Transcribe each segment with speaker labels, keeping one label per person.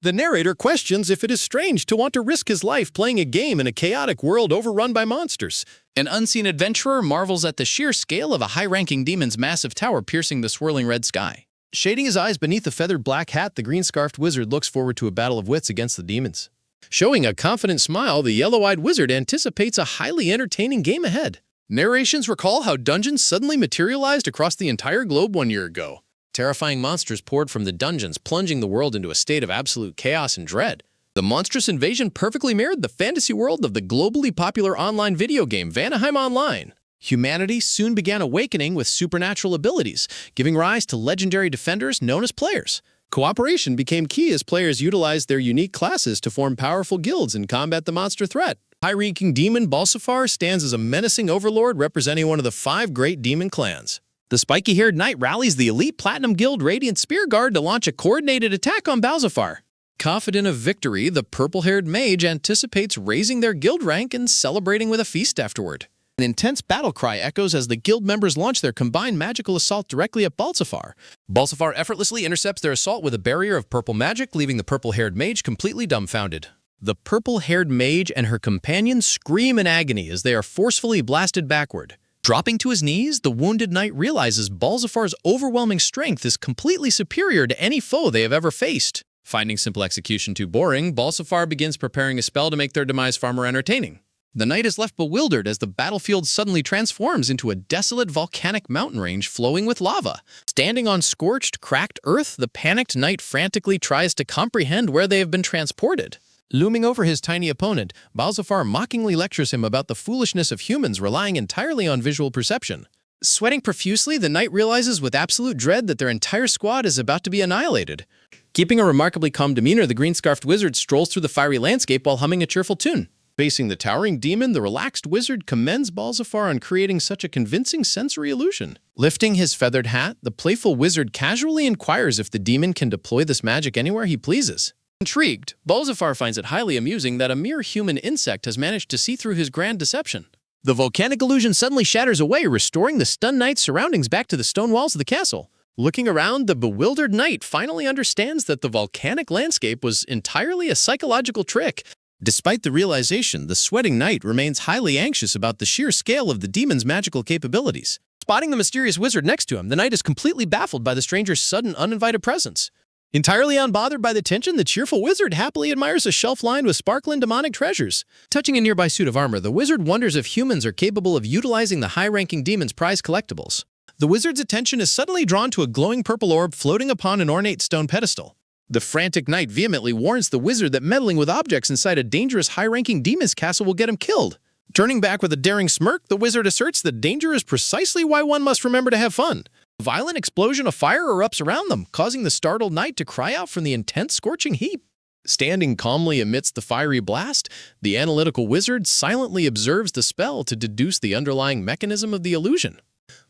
Speaker 1: The narrator questions if it is strange to want to risk his life playing a game in a chaotic world overrun by monsters.
Speaker 2: An unseen adventurer marvels at the sheer scale of a high-ranking demon's massive tower piercing the swirling red sky.
Speaker 1: Shading his eyes beneath a feathered black hat, the green-scarfed wizard looks forward to a battle of wits against the demons. Showing a confident smile, the yellow-eyed wizard anticipates a highly entertaining game ahead. Narrations recall how dungeons suddenly materialized across the entire globe 1 year ago. Terrifying monsters poured from the dungeons, plunging the world into a state of absolute chaos and dread. The monstrous invasion perfectly mirrored the fantasy world of the globally popular online video game Vanaheim Online. Humanity soon began awakening with supernatural abilities, giving rise to legendary defenders known as players. Cooperation became key as players utilized their unique classes to form powerful guilds and combat the monster threat. High-ranking demon Balsafar stands as a menacing overlord representing one of the 5 great demon clans. The spiky-haired knight rallies the elite Platinum Guild Radiant Spear Guard to launch a coordinated attack on Balsafar. Confident of victory, the purple-haired mage anticipates raising their guild rank and celebrating with a feast afterward. An intense battle cry echoes as the guild members launch their combined magical assault directly at Balsafar. Balsafar effortlessly intercepts their assault with a barrier of purple magic, leaving the purple-haired mage completely dumbfounded. The purple-haired mage and her companion scream in agony as they are forcefully blasted backward. Dropping to his knees, the wounded knight realizes Balsafar's overwhelming strength is completely superior to any foe they have ever faced. Finding simple execution too boring, Balsafar begins preparing a spell to make their demise far more entertaining. The knight is left bewildered as the battlefield suddenly transforms into a desolate volcanic mountain range flowing with lava. Standing on scorched, cracked earth, the panicked knight frantically tries to comprehend where they have been transported. Looming over his tiny opponent, Balsafar mockingly lectures him about the foolishness of humans relying entirely on visual perception. Sweating profusely, the knight realizes with absolute dread that their entire squad is about to be annihilated. Keeping a remarkably calm demeanor, the green-scarfed wizard strolls through the fiery landscape while humming a cheerful tune. Facing the towering demon, the relaxed wizard commends Balsafar on creating such a convincing sensory illusion. Lifting his feathered hat, the playful wizard casually inquires if the demon can deploy this magic anywhere he pleases. Intrigued, Balsafar finds it highly amusing that a mere human insect has managed to see through his grand deception. The volcanic illusion suddenly shatters away, restoring the stunned knight's surroundings back to the stone walls of the castle. Looking around, the bewildered knight finally understands that the volcanic landscape was entirely a psychological trick. Despite the realization, the sweating knight remains highly anxious about the sheer scale of the demon's magical capabilities. Spotting the mysterious wizard next to him, the knight is completely baffled by the stranger's sudden, uninvited presence. Entirely unbothered by the tension, the cheerful wizard happily admires a shelf lined with sparkling demonic treasures. Touching a nearby suit of armor, the wizard wonders if humans are capable of utilizing the high-ranking demon's prize collectibles. The wizard's attention is suddenly drawn to a glowing purple orb floating upon an ornate stone pedestal. The frantic knight vehemently warns the wizard that meddling with objects inside a dangerous high-ranking demon's castle will get him killed. Turning back with a daring smirk, the wizard asserts that danger is precisely why one must remember to have fun. A violent explosion of fire erupts around them, causing the startled knight to cry out from the intense scorching heat. Standing calmly amidst the fiery blast, the analytical wizard silently observes the spell to deduce the underlying mechanism of the illusion.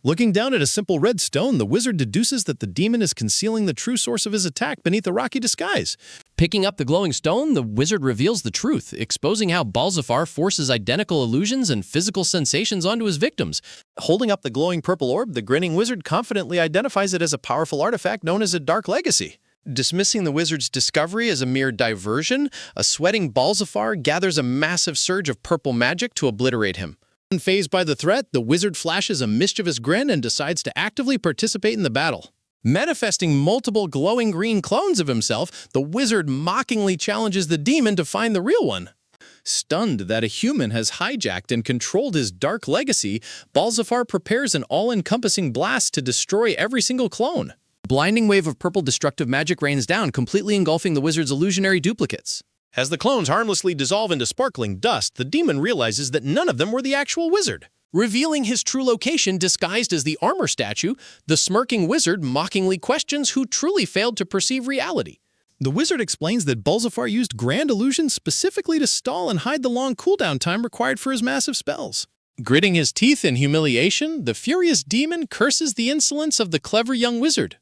Speaker 1: Looking down at a simple red stone, the wizard deduces that the demon is concealing the true source of his attack beneath a rocky disguise. Picking up the glowing stone, the wizard reveals the truth, exposing how Balsafar forces identical illusions and physical sensations onto his victims. Holding up the glowing purple orb, the grinning wizard confidently identifies it as a powerful artifact known as a Dark Legacy. Dismissing the wizard's discovery as a mere diversion, a sweating Balsafar gathers a massive surge of purple magic to obliterate him. Unfazed by the threat, the wizard flashes a mischievous grin and decides to actively participate in the battle. Manifesting multiple glowing green clones of himself, the wizard mockingly challenges the demon to find the real one. Stunned that a human has hijacked and controlled his dark legacy, Balsafar prepares an all-encompassing blast to destroy every single clone. A blinding wave of purple destructive magic rains down, completely engulfing the wizard's illusionary duplicates. As the clones harmlessly dissolve into sparkling dust, the demon realizes that none of them were the actual wizard. Revealing his true location disguised as the armor statue, the smirking wizard mockingly questions who truly failed to perceive reality. The wizard explains that Balsafar used grand illusions specifically to stall and hide the long cooldown time required for his massive spells. Gritting his teeth in humiliation, the furious demon curses the insolence of the clever young wizard.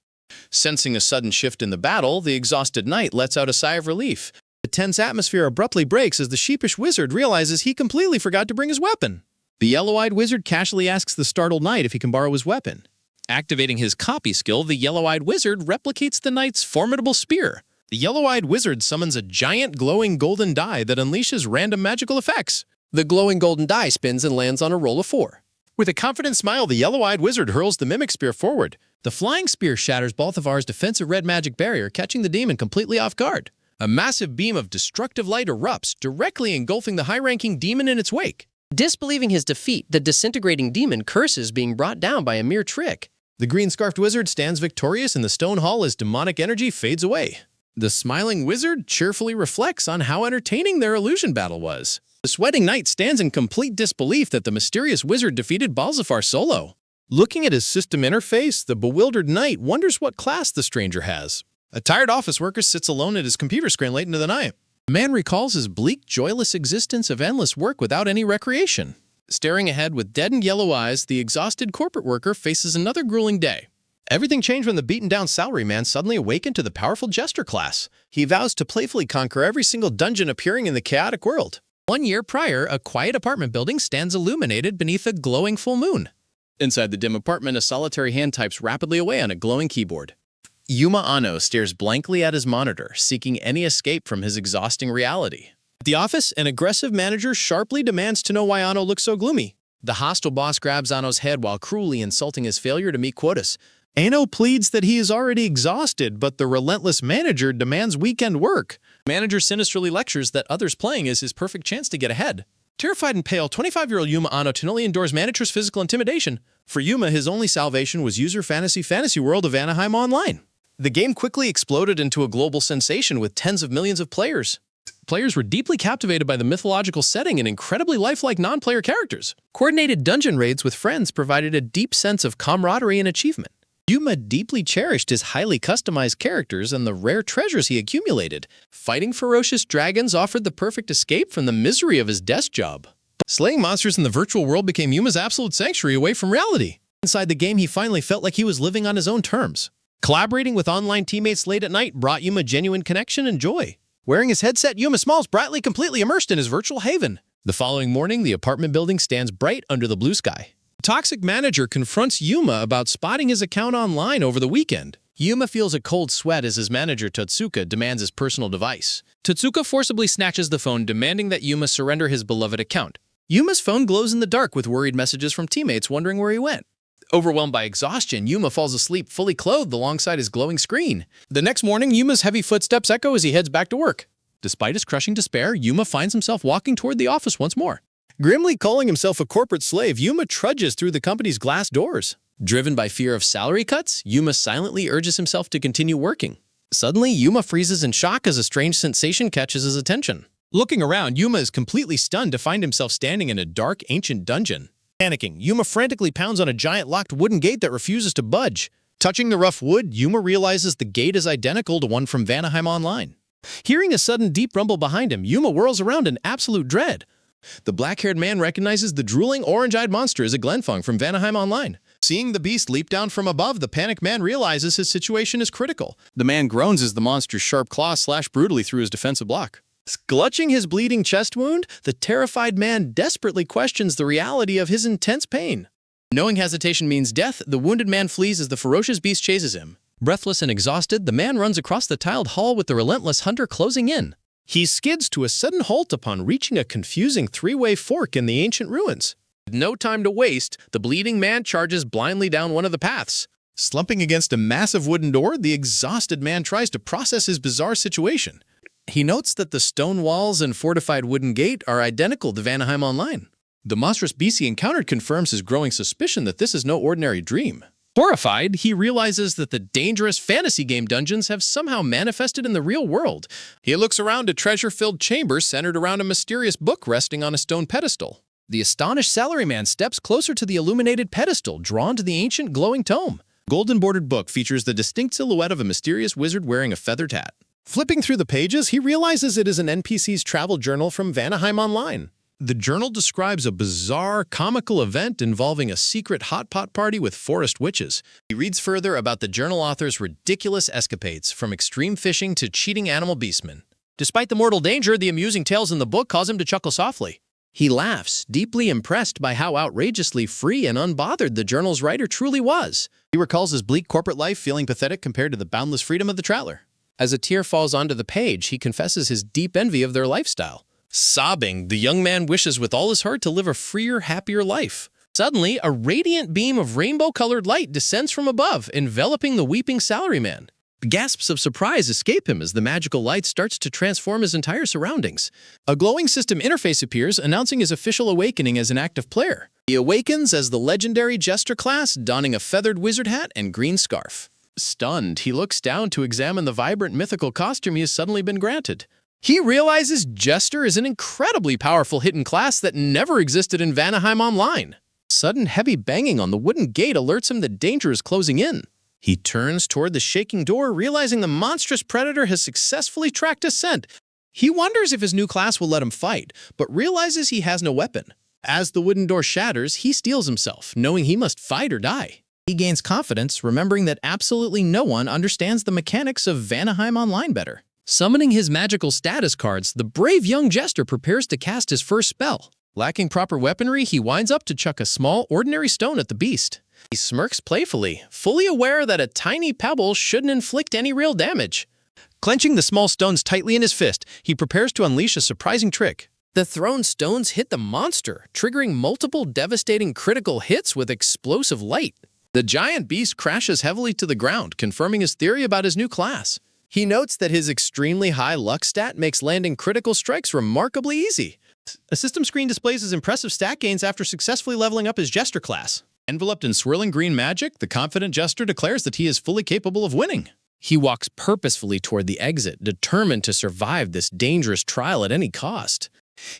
Speaker 1: Sensing a sudden shift in the battle, the exhausted knight lets out a sigh of relief. The tense atmosphere abruptly breaks as the sheepish wizard realizes he completely forgot to bring his weapon. The yellow-eyed wizard casually asks the startled knight if he can borrow his weapon. Activating his copy skill, the yellow-eyed wizard replicates the knight's formidable spear. The yellow-eyed wizard summons a giant glowing golden die that unleashes random magical effects. The glowing golden die spins and lands on a roll of 4. With a confident smile, the yellow-eyed wizard hurls the mimic spear forward. The flying spear shatters Balthavar's defensive red magic barrier, catching the demon completely off guard. A massive beam of destructive light erupts, directly engulfing the high-ranking demon in its wake.
Speaker 3: Disbelieving his defeat, the disintegrating demon curses being brought down by a mere trick.
Speaker 1: The green-scarfed wizard stands victorious in the stone hall as demonic energy fades away. The smiling wizard cheerfully reflects on how entertaining their illusion battle was. The sweating knight stands in complete disbelief that the mysterious wizard defeated Balthazar solo. Looking at his system interface, the bewildered knight wonders what class the stranger has. A tired office worker sits alone at his computer screen late into the night. The man recalls his bleak, joyless existence of endless work without any recreation. Staring ahead with deadened yellow eyes, the exhausted corporate worker faces another grueling day. Everything changed when the beaten-down salaryman suddenly awakened to the powerful Jester class. He vows to playfully conquer every single dungeon appearing in the chaotic world. 1 year prior, a quiet apartment building stands illuminated beneath a glowing full moon. Inside the dim apartment, a solitary hand types rapidly away on a glowing keyboard. Yuma Anno stares blankly at his monitor, seeking any escape from his exhausting reality. At the office, an aggressive manager sharply demands to know why Anno looks so gloomy. The hostile boss grabs Anno's head while cruelly insulting his failure to meet quotas. Anno pleads that he is already exhausted, but the relentless manager demands weekend work. The manager sinisterly lectures that others playing is his perfect chance to get ahead. Terrified and pale, 25-year-old Yuma Anno tenderly endures manager's physical intimidation. For Yuma, his only salvation was user fantasy world of Anaheim Online. The game quickly exploded into a global sensation with tens of millions of players. Players were deeply captivated by the mythological setting and incredibly lifelike non-player characters. Coordinated dungeon raids with friends provided a deep sense of camaraderie and achievement. Yuma deeply cherished his highly customized characters and the rare treasures he accumulated. Fighting ferocious dragons offered the perfect escape from the misery of his desk job. Slaying monsters in the virtual world became Yuma's absolute sanctuary away from reality. Inside the game, he finally felt like he was living on his own terms. Collaborating with online teammates late at night brought Yuma genuine connection and joy. Wearing his headset, Yuma smiles brightly, completely immersed in his virtual haven. The following morning, the apartment building stands bright under the blue sky. The toxic manager confronts Yuma about spotting his account online over the weekend. Yuma feels a cold sweat as his manager Totsuka demands his personal device. Totsuka forcibly snatches the phone, demanding that Yuma surrender his beloved account. Yuma's phone glows in the dark with worried messages from teammates wondering where he went. Overwhelmed by exhaustion, Yuma falls asleep fully clothed alongside his glowing screen. The next morning, Yuma's heavy footsteps echo as he heads back to work. Despite his crushing despair, Yuma finds himself walking toward the office once more. Grimly calling himself a corporate slave, Yuma trudges through the company's glass doors. Driven by fear of salary cuts, Yuma silently urges himself to continue working. Suddenly, Yuma freezes in shock as a strange sensation catches his attention. Looking around, Yuma is completely stunned to find himself standing in a dark, ancient dungeon. Panicking, Yuma frantically pounds on a giant locked wooden gate that refuses to budge. Touching the rough wood, Yuma realizes the gate is identical to one from Vanaheim Online. Hearing a sudden deep rumble behind him, Yuma whirls around in absolute dread. The black-haired man recognizes the drooling, orange-eyed monster as a Glenfung from Vanaheim Online. Seeing the beast leap down from above, the panicked man realizes his situation is critical. The man groans as the monster's sharp claws slash brutally through his defensive block. Clutching his bleeding chest wound, the terrified man desperately questions the reality of his intense pain. Knowing hesitation means death, the wounded man flees as the ferocious beast chases him. Breathless and exhausted, the man runs across the tiled hall with the relentless hunter closing in. He skids to a sudden halt upon reaching a confusing three-way fork in the ancient ruins. With no time to waste, the bleeding man charges blindly down one of the paths. Slumping against a massive wooden door, the exhausted man tries to process his bizarre situation. He notes that the stone walls and fortified wooden gate are identical to Vanaheim Online. The monstrous beast he encountered confirms his growing suspicion that this is no ordinary dream. Horrified, he realizes that the dangerous fantasy game dungeons have somehow manifested in the real world. He looks around a treasure-filled chamber centered around a mysterious book resting on a stone pedestal. The astonished salaryman steps closer to the illuminated pedestal, drawn to the ancient glowing tome. Golden-bordered book features the distinct silhouette of a mysterious wizard wearing a feathered hat. Flipping through the pages, he realizes it is an NPC's travel journal from Vanaheim Online. The journal describes a bizarre, comical event involving a secret hot pot party with forest witches. He reads further about the journal author's ridiculous escapades, from extreme fishing to cheating animal beastmen. Despite the mortal danger, the amusing tales in the book cause him to chuckle softly. He laughs, deeply impressed by how outrageously free and unbothered the journal's writer truly was. He recalls his bleak corporate life, feeling pathetic compared to the boundless freedom of the traveler. As a tear falls onto the page, he confesses his deep envy of their lifestyle. Sobbing, the young man wishes with all his heart to live a freer, happier life. Suddenly, a radiant beam of rainbow-colored light descends from above, enveloping the weeping salaryman. Gasps of surprise escape him as the magical light starts to transform his entire surroundings. A glowing system interface appears, announcing his official awakening as an active player. He awakens as the legendary Jester class, donning a feathered wizard hat and green scarf. Stunned, he looks down to examine the vibrant mythical costume he has suddenly been granted. He realizes Jester is an incredibly powerful hidden class that never existed in Vanaheim Online. Sudden heavy banging on the wooden gate alerts him that danger is closing in. He turns toward the shaking door, realizing the monstrous predator has successfully tracked his scent. He wonders if his new class will let him fight, but realizes he has no weapon. As the wooden door shatters, he steels himself, knowing he must fight or die. He gains confidence, remembering that absolutely no one understands the mechanics of Vanaheim Online better. Summoning his magical status cards, the brave young Jester prepares to cast his first spell. Lacking proper weaponry, he winds up to chuck a small, ordinary stone at the beast. He smirks playfully, fully aware that a tiny pebble shouldn't inflict any real damage. Clenching the small stones tightly in his fist, he prepares to unleash a surprising trick. The thrown stones hit the monster, triggering multiple devastating critical hits with explosive light. The giant beast crashes heavily to the ground, confirming his theory about his new class. He notes that his extremely high luck stat makes landing critical strikes remarkably easy. A system screen displays his impressive stat gains after successfully leveling up his Jester class. Enveloped in swirling green magic, the confident Jester declares that he is fully capable of winning. He walks purposefully toward the exit, determined to survive this dangerous trial at any cost.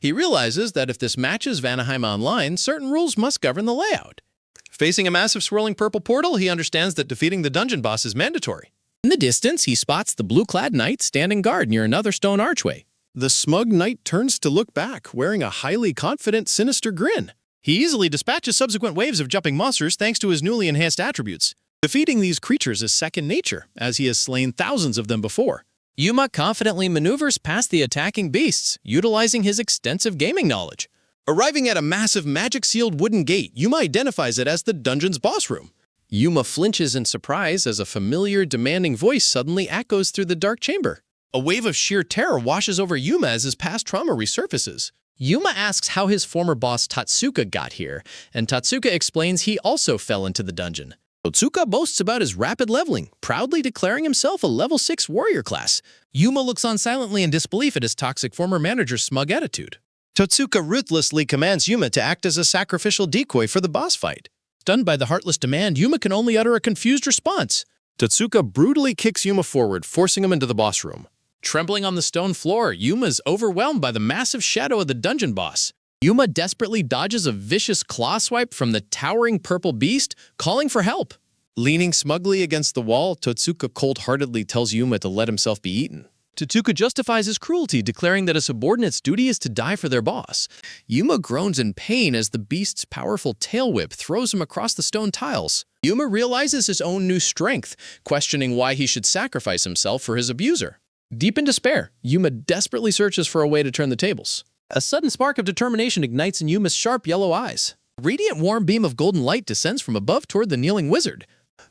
Speaker 1: He realizes that if this matches Vanaheim Online, certain rules must govern the layout. Facing a massive swirling purple portal, he understands that defeating the dungeon boss is mandatory. In the distance, he spots the blue-clad knight standing guard near another stone archway. The smug knight turns to look back, wearing a highly confident, sinister grin. He easily dispatches subsequent waves of jumping monsters thanks to his newly enhanced attributes. Defeating these creatures is second nature, as he has slain thousands of them before. Yuma confidently maneuvers past the attacking beasts, utilizing his extensive gaming knowledge. Arriving at a massive magic-sealed wooden gate, Yuma identifies it as the dungeon's boss room. Yuma flinches in surprise as a familiar, demanding voice suddenly echoes through the dark chamber. A wave of sheer terror washes over Yuma as his past trauma resurfaces. Yuma asks how his former boss Tatsuka got here, and Tatsuka explains he also fell into the dungeon. Tatsuka boasts about his rapid leveling, proudly declaring himself a level 6 warrior class. Yuma looks on silently in disbelief at his toxic former manager's smug attitude. Tatsuka ruthlessly commands Yuma to act as a sacrificial decoy for the boss fight. Stunned by the heartless demand, Yuma can only utter a confused response. Tatsuka brutally kicks Yuma forward, forcing him into the boss room. Trembling on the stone floor, Yuma is overwhelmed by the massive shadow of the dungeon boss. Yuma desperately dodges a vicious claw swipe from the towering purple beast, calling for help. Leaning smugly against the wall, Tatsuka cold-heartedly tells Yuma to let himself be eaten. Tatsuka justifies his cruelty, declaring that a subordinate's duty is to die for their boss. Yuma groans in pain as the beast's powerful tail whip throws him across the stone tiles. Yuma realizes his own new strength, questioning why he should sacrifice himself for his abuser. Deep in despair, Yuma desperately searches for a way to turn the tables. A sudden spark of determination ignites in Yuma's sharp yellow eyes. A radiant warm beam of golden light descends from above toward the kneeling wizard.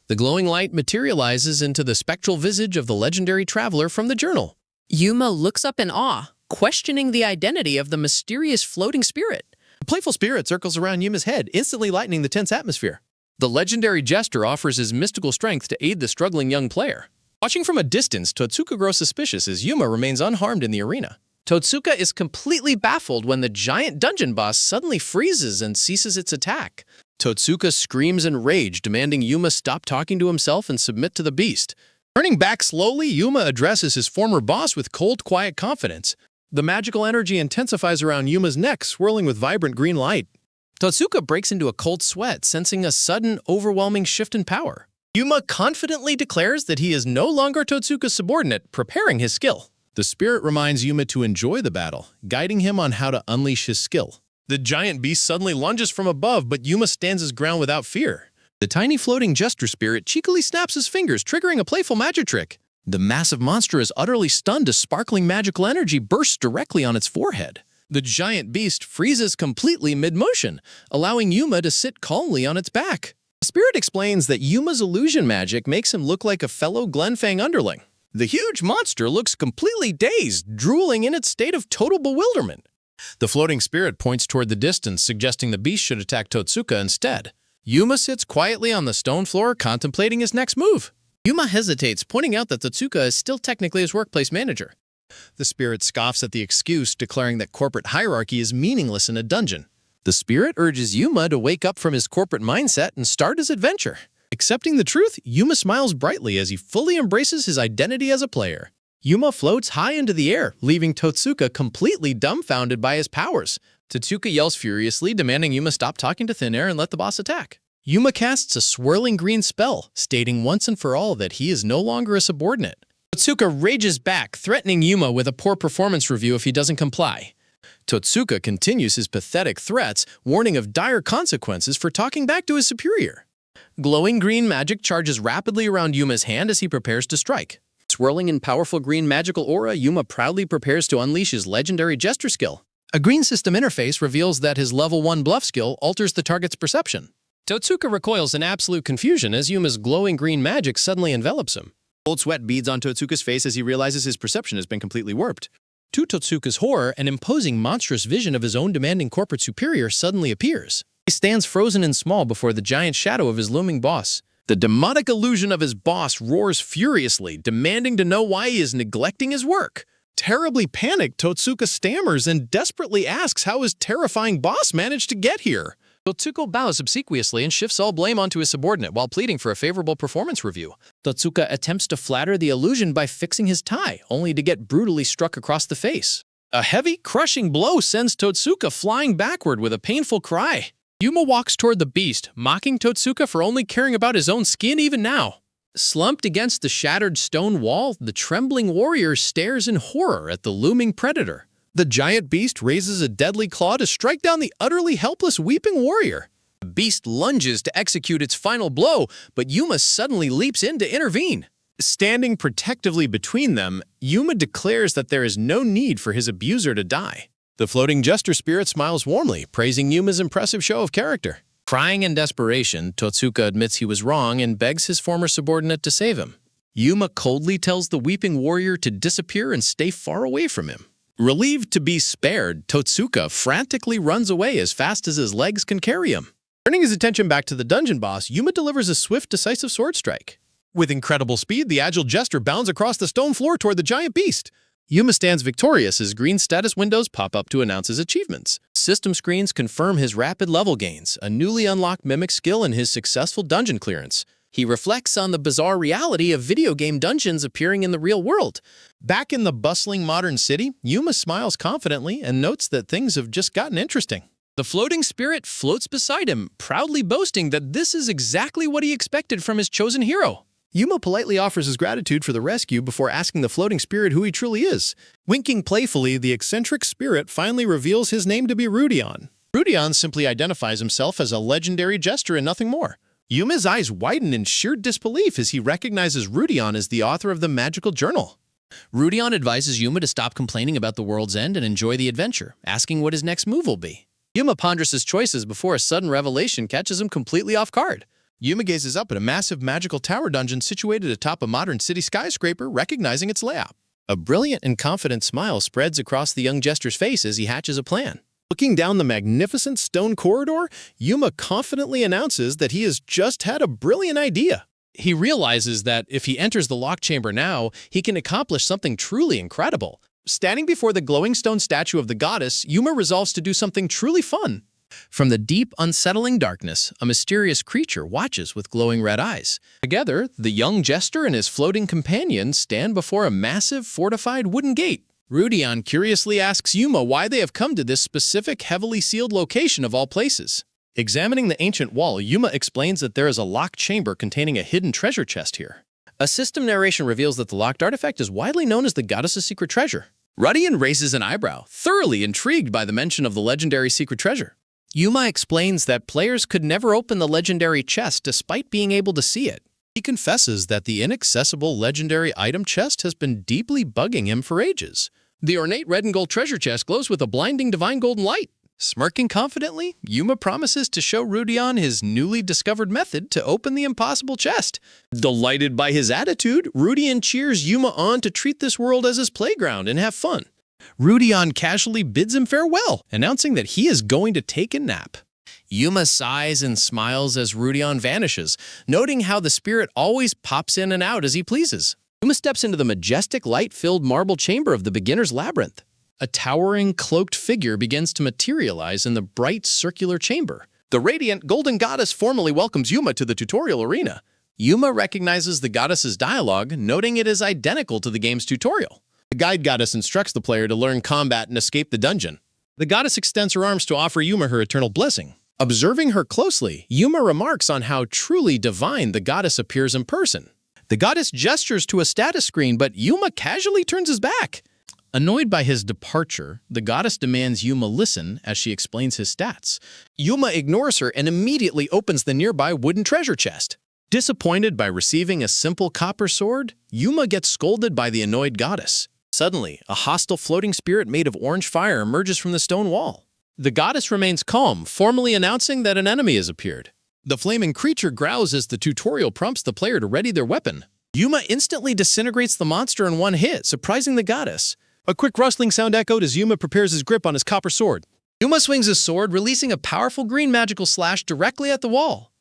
Speaker 1: The glowing light materializes into the spectral visage of the legendary traveler from the journal.
Speaker 3: Yuma looks up in awe, questioning the identity of the mysterious floating spirit.
Speaker 1: A playful spirit circles around Yuma's head, instantly lightening the tense atmosphere. The legendary Jester offers his mystical strength to aid the struggling young player. Watching from a distance, Tatsuka grows suspicious as Yuma remains unharmed in the arena. Tatsuka is completely baffled when the giant dungeon boss suddenly freezes and ceases its attack. Tatsuka screams in rage, demanding Yuma stop talking to himself and submit to the beast. Turning back slowly, Yuma addresses his former boss with cold, quiet confidence. The magical energy intensifies around Yuma's neck, swirling with vibrant green light. Tatsuka breaks into a cold sweat, sensing a sudden, overwhelming shift in power. Yuma confidently declares that he is no longer Tatsuka's subordinate, preparing his skill. The spirit reminds Yuma to enjoy the battle, guiding him on how to unleash his skill. The giant beast suddenly lunges from above, but Yuma stands his ground without fear. The tiny floating Jester spirit cheekily snaps his fingers, triggering a playful magic trick. The massive monster is utterly stunned as sparkling magical energy bursts directly on its forehead. The giant beast freezes completely mid-motion, allowing Yuma to sit calmly on its back. The spirit explains that Yuma's illusion magic makes him look like a fellow Glenfang underling. The huge monster looks completely dazed, drooling in its state of total bewilderment. The floating spirit points toward the distance, suggesting the beast should attack Totsuka instead. Yuma sits quietly on the stone floor, contemplating his next move. Yuma hesitates, pointing out that Totsuka is still technically his workplace manager. The spirit scoffs at the excuse, declaring that corporate hierarchy is meaningless in a dungeon. The spirit urges Yuma to wake up from his corporate mindset and start his adventure. Accepting the truth, Yuma smiles brightly as he fully embraces his identity as a player. Yuma floats high into the air, leaving Totsuka completely dumbfounded by his powers. Totsuka yells furiously, demanding Yuma stop talking to thin air and let the boss attack. Yuma casts a swirling green spell, stating once and for all that he is no longer a subordinate. Totsuka rages back, threatening Yuma with a poor performance review if he doesn't comply. Totsuka continues his pathetic threats, warning of dire consequences for talking back to his superior. Glowing green magic charges rapidly around Yuma's hand as he prepares to strike. Swirling in powerful green magical aura, Yuma proudly prepares to unleash his legendary Jester skill. A green system interface reveals that his level 1 bluff skill alters the target's perception. Totsuka recoils in absolute confusion as Yuma's glowing green magic suddenly envelops him. Cold sweat beads on Totsuka's face as he realizes his perception has been completely warped. To Totsuka's horror, an imposing, monstrous vision of his own demanding corporate superior suddenly appears. He stands frozen and small before the giant shadow of his looming boss. The demonic illusion of his boss roars furiously, demanding to know why he is neglecting his work. Terribly panicked, Totsuka stammers and desperately asks how his terrifying boss managed to get here. Totsuka bows obsequiously and shifts all blame onto his subordinate while pleading for a favorable performance review. Totsuka attempts to flatter the illusion by fixing his tie, only to get brutally struck across the face. A heavy, crushing blow sends Totsuka flying backward with a painful cry. Yuma walks toward the beast, mocking Totsuka for only caring about his own skin even now. Slumped against the shattered stone wall, the trembling warrior stares in horror at the looming predator. The giant beast raises a deadly claw to strike down the utterly helpless weeping warrior. The beast lunges to execute its final blow, but Yuma suddenly leaps in to intervene. Standing protectively between them, Yuma declares that there is no need for his abuser to die. The floating Jester spirit smiles warmly, praising Yuma's impressive show of character. Crying in desperation, Totsuka admits he was wrong and begs his former subordinate to save him. Yuma coldly tells the weeping warrior to disappear and stay far away from him. Relieved to be spared, Totsuka frantically runs away as fast as his legs can carry him. Turning his attention back to the dungeon boss, Yuma delivers a swift, decisive sword strike. With incredible speed, the agile Jester bounds across the stone floor toward the giant beast. Yuma stands victorious as green status windows pop up to announce his achievements. System screens confirm his rapid level gains, a newly unlocked mimic skill and his successful dungeon clearance. He reflects on the bizarre reality of video game dungeons appearing in the real world. Back in the bustling modern city, Yuma smiles confidently and notes that things have just gotten interesting. The floating spirit floats beside him, proudly boasting that this is exactly what he expected from his chosen hero. Yuma politely offers his gratitude for the rescue before asking the floating spirit who he truly is. Winking playfully, the eccentric spirit finally reveals his name to be Rudion. Rudion simply identifies himself as a legendary jester and nothing more. Yuma's eyes widen in sheer disbelief as he recognizes Rudion as the author of the magical journal. Rudion advises Yuma to stop complaining about the world's end and enjoy the adventure, asking what his next move will be. Yuma ponders his choices before a sudden revelation catches him completely off guard. Yuma gazes up at a massive magical tower dungeon situated atop a modern city skyscraper, recognizing its layout. A brilliant and confident smile spreads across the young jester's face as he hatches a plan. Looking down the magnificent stone corridor, Yuma confidently announces that he has just had a brilliant idea. He realizes that if he enters the locked chamber now, he can accomplish something truly incredible. Standing before the glowing stone statue of the goddess, Yuma resolves to do something truly fun. From the deep, unsettling darkness, a mysterious creature watches with glowing red eyes. Together, the young jester and his floating companion stand before a massive, fortified wooden gate. Rudion curiously asks Yuma why they have come to this specific, heavily sealed location of all places. Examining the ancient wall, Yuma explains that there is a locked chamber containing a hidden treasure chest here. A system narration reveals that the locked artifact is widely known as the goddess's secret treasure. Rudion raises an eyebrow, thoroughly intrigued by the mention of the legendary secret treasure. Yuma explains that players could never open the legendary chest despite being able to see it. He confesses that the inaccessible legendary item chest has been deeply bugging him for ages. The ornate red and gold treasure chest glows with a blinding divine golden light.
Speaker 2: Smirking confidently, Yuma promises to show Rudion his newly discovered method to open the impossible chest.
Speaker 1: Delighted by his attitude, Rudion cheers Yuma on to treat this world as his playground and have fun. Rudion casually bids him farewell, announcing that he is going to take a nap. Yuma sighs and smiles as Rudion vanishes, noting how the spirit always pops in and out as he pleases. Yuma steps into the majestic, light-filled marble chamber of the beginner's labyrinth. A towering, cloaked figure begins to materialize in the bright, circular chamber. The radiant golden goddess formally welcomes Yuma to the tutorial arena. Yuma recognizes the goddess's dialogue, noting it is identical to the game's tutorial. The guide goddess instructs the player to learn combat and escape the dungeon. The goddess extends her arms to offer Yuma her eternal blessing. Observing her closely, Yuma remarks on how truly divine the goddess appears in person. The goddess gestures to a status screen, but Yuma casually turns his back. Annoyed by his departure, the goddess demands Yuma listen as she explains his stats. Yuma ignores her and immediately opens the nearby wooden treasure chest. Disappointed by receiving a simple copper sword, Yuma gets scolded by the annoyed goddess. Suddenly, a hostile floating spirit made of orange fire emerges from the stone wall. The goddess remains calm, formally announcing that an enemy has appeared. The flaming creature growls as the tutorial prompts the player to ready their weapon. Yuma instantly disintegrates the monster in one hit, surprising the goddess. A quick rustling sound echoed as Yuma prepares his grip on his copper sword. Yuma swings his sword, releasing a powerful green magical slash directly at the wall.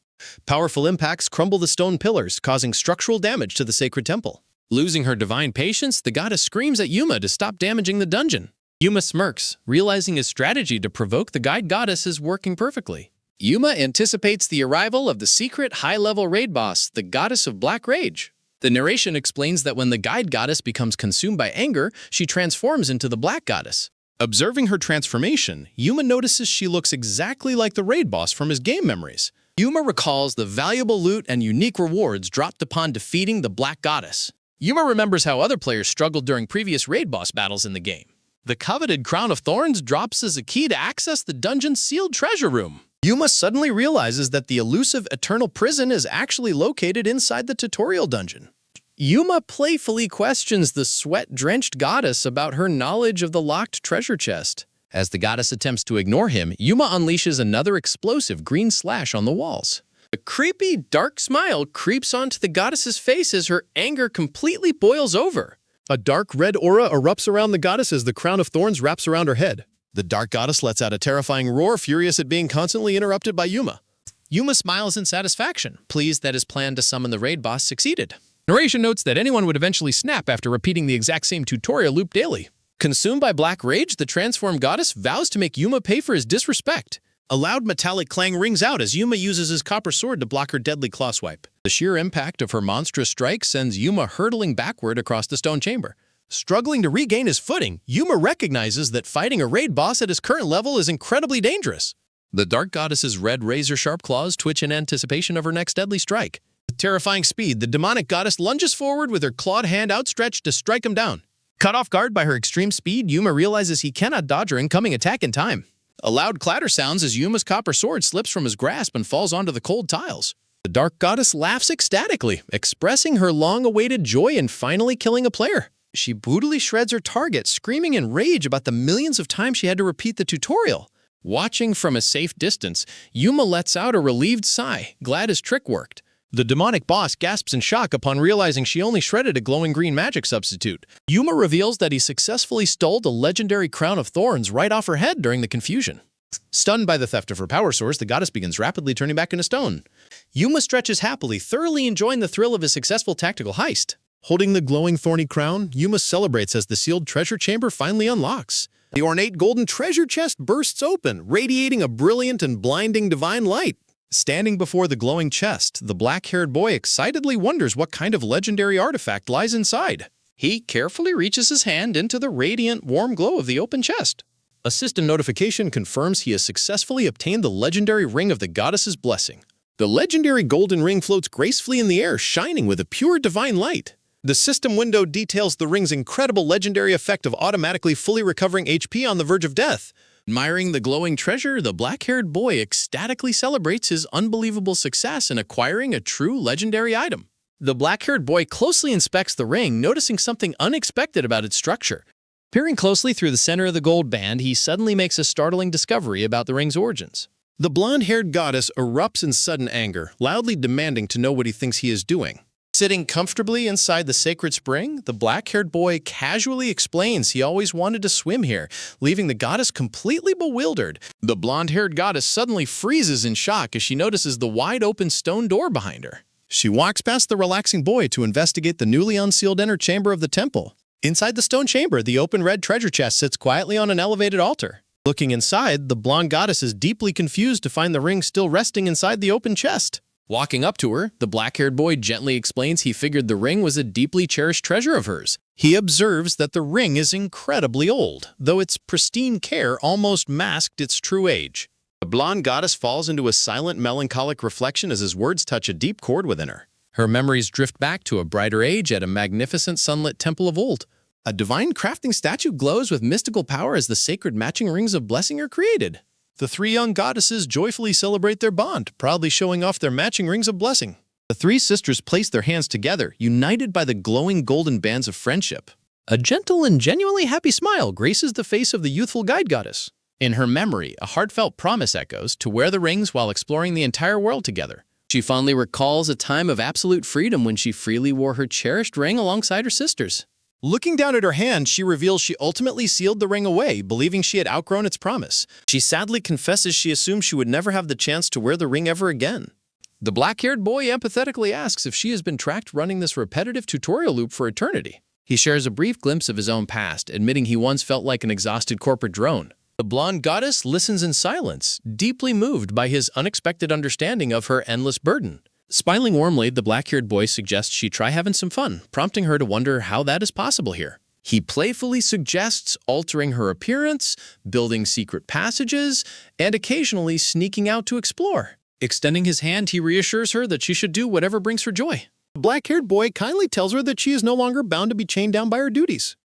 Speaker 1: Powerful impacts crumble the stone pillars, causing structural damage to the sacred temple. Losing her divine patience, the goddess screams at Yuma to stop damaging the dungeon. Yuma smirks, realizing his strategy to provoke the guide goddess is working perfectly. Yuma anticipates the arrival of the secret high-level raid boss, the goddess of Black Rage. The narration explains that when the guide goddess becomes consumed by anger, she transforms into the Black Goddess. Observing her transformation, Yuma notices she looks exactly like the raid boss from his game memories. Yuma recalls the valuable loot and unique rewards dropped upon defeating the Black Goddess. Yuma remembers how other players struggled during previous raid boss battles in the game. The coveted Crown of Thorns drops as a key to access the dungeon's sealed treasure room. Yuma suddenly realizes that the elusive Eternal Prison is actually located inside the tutorial dungeon. Yuma playfully questions the sweat-drenched goddess about her knowledge of the locked treasure chest. As the goddess attempts to ignore him, Yuma unleashes another explosive green slash on the walls. A creepy, dark smile creeps onto the goddess's face as her anger completely boils over. A dark red aura erupts around the goddess as the Crown of Thorns wraps around her head. The dark goddess lets out a terrifying roar, furious at being constantly interrupted by Yuma. Yuma smiles in satisfaction, pleased that his plan to summon the raid boss succeeded. Narration notes that anyone would eventually snap after repeating the exact same tutorial loop daily. Consumed by Black Rage, the transformed goddess vows to make Yuma pay for his disrespect. A loud metallic clang rings out as Yuma uses his copper sword to block her deadly claw swipe. The sheer impact of her monstrous strike sends Yuma hurtling backward across the stone chamber. Struggling to regain his footing, Yuma recognizes that fighting a raid boss at his current level is incredibly dangerous. The dark goddess's red razor-sharp claws twitch in anticipation of her next deadly strike. With terrifying speed, the demonic goddess lunges forward with her clawed hand outstretched to strike him down. Cut off guard by her extreme speed, Yuma realizes he cannot dodge her incoming attack in time. A loud clatter sounds as Yuma's copper sword slips from his grasp and falls onto the cold tiles. The dark goddess laughs ecstatically, expressing her long-awaited joy in finally killing a player. She brutally shreds her target, screaming in rage about the millions of times she had to repeat the tutorial. Watching from a safe distance, Yuma lets out a relieved sigh, glad his trick worked. The demonic boss gasps in shock upon realizing she only shredded a glowing green magic substitute. Yuma reveals that he successfully stole the legendary Crown of Thorns right off her head during the confusion. Stunned by the theft of her power source, the goddess begins rapidly turning back into stone. Yuma stretches happily, thoroughly enjoying the thrill of his successful tactical heist. Holding the glowing thorny crown, Yuma celebrates as the sealed treasure chamber finally unlocks. The ornate golden treasure chest bursts open, radiating a brilliant and blinding divine light. Standing before the glowing chest, the black-haired boy excitedly wonders what kind of legendary artifact lies inside. He carefully reaches his hand into the radiant, warm glow of the open chest. A system notification confirms he has successfully obtained the legendary Ring of the Goddess's Blessing. The legendary golden ring floats gracefully in the air, shining with a pure divine light. The system window details the ring's incredible legendary effect of automatically fully recovering HP on the verge of death. Admiring the glowing treasure, the black-haired boy ecstatically celebrates his unbelievable success in acquiring a true legendary item. The black-haired boy closely inspects the ring, noticing something unexpected about its structure.
Speaker 2: Peering closely through the center of the gold band, he suddenly makes a startling discovery about the ring's origins.
Speaker 1: The blonde-haired goddess erupts in sudden anger, loudly demanding to know what he thinks he is doing. Sitting comfortably inside the sacred spring, the black-haired boy casually explains he always wanted to swim here, leaving the goddess completely bewildered. The blonde-haired goddess suddenly freezes in shock as she notices the wide-open stone door behind her. She walks past the relaxing boy to investigate the newly unsealed inner chamber of the temple. Inside the stone chamber, the open red treasure chest sits quietly on an elevated altar. Looking inside, the blonde goddess is deeply confused to find the ring still resting inside the open chest.
Speaker 2: Walking up to her, the black-haired boy gently explains he figured the ring was a deeply cherished treasure of hers.
Speaker 1: He observes that the ring is incredibly old, though its pristine care almost masked its true age. The blonde goddess falls into a silent, melancholic reflection as his words touch a deep chord within her.
Speaker 2: Her memories drift back to a brighter age at a magnificent sunlit temple of old.
Speaker 1: A divine crafting statue glows with mystical power as the sacred matching rings of blessing are created. The three young goddesses joyfully celebrate their bond, proudly showing off their matching rings of blessing. The three sisters place their hands together, united by the glowing golden bands of friendship.
Speaker 2: A gentle and genuinely happy smile graces the face of the youthful guide goddess.
Speaker 1: In her memory, a heartfelt promise echoes to wear the rings while exploring the entire world together.
Speaker 2: She fondly recalls a time of absolute freedom when she freely wore her cherished ring alongside her sisters.
Speaker 1: Looking down at her hand, she reveals she ultimately sealed the ring away, believing she had outgrown its promise. She sadly confesses she assumed she would never have the chance to wear the ring ever again.
Speaker 2: The black-haired boy empathetically asks if she has been tracked running this repetitive tutorial loop for eternity. He shares a brief glimpse of his own past, admitting he once felt like an exhausted corporate drone.
Speaker 1: The blonde goddess listens in silence, deeply moved by his unexpected understanding of her endless burden. Smiling warmly, the black-haired boy suggests she try having some fun, prompting her to wonder how that is possible here. He playfully suggests altering her appearance, building secret passages, and occasionally sneaking out to explore.
Speaker 2: Extending his hand, he reassures her that she should do whatever brings her joy.
Speaker 1: The black-haired boy kindly tells her that she is no longer bound to be chained down by her duties.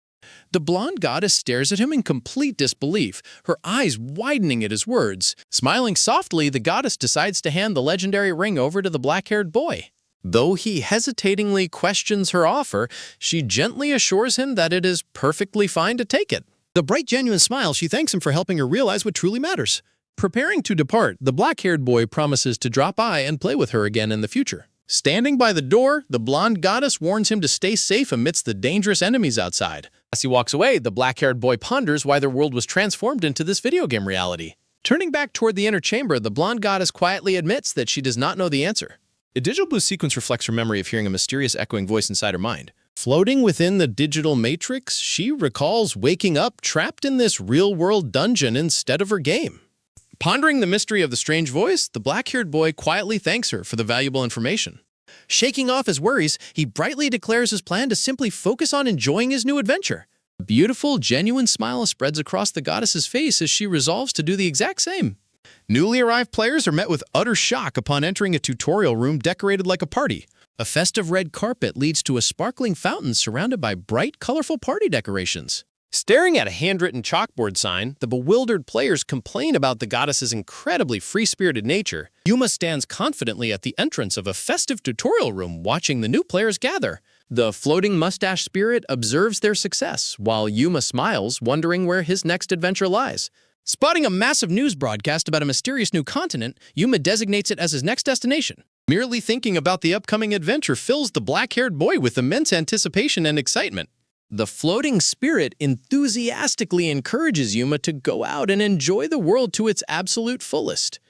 Speaker 1: The blonde goddess stares at him in complete disbelief, her eyes widening at his words. Smiling softly, the goddess decides to hand the legendary ring over to the black-haired boy. Though he hesitatingly questions her offer, she gently assures him that it is perfectly fine to take it. The bright, genuine smile, she thanks him for helping her realize what truly matters. Preparing to depart, the black-haired boy promises to drop by and play with her again in the future. Standing by the door, the blonde goddess warns him to stay safe amidst the dangerous enemies outside. As he walks away, the black-haired boy ponders why their world was transformed into this video game reality. Turning back toward the inner chamber, the blonde goddess quietly admits that she does not know the answer. A digital blue sequence reflects her memory of hearing a mysterious echoing voice inside her mind. Floating within the digital matrix, she recalls waking up trapped in this real-world dungeon instead of her game. Pondering the mystery of the strange voice, the black-haired boy quietly thanks her for the valuable information. Shaking off his worries, he brightly declares his plan to simply focus on enjoying his new adventure. A beautiful, genuine smile spreads across the goddess's face as she resolves to do the exact same. Newly arrived players are met with utter shock upon entering a tutorial room decorated like a party. A festive red carpet leads to a sparkling fountain surrounded by bright, colorful party decorations. Staring at a handwritten chalkboard sign, the bewildered players complain about the goddess's incredibly free-spirited nature. Yuma stands confidently at the entrance of a festive tutorial room watching the new players gather. The floating mustache spirit observes their success, while Yuma smiles, wondering where his next adventure lies. Spotting a massive news broadcast about a mysterious new continent, Yuma designates it as his next destination. Merely thinking about the upcoming adventure fills the black-haired boy with immense anticipation and excitement. The floating spirit enthusiastically encourages Yuma to go out and enjoy the world to its absolute fullest.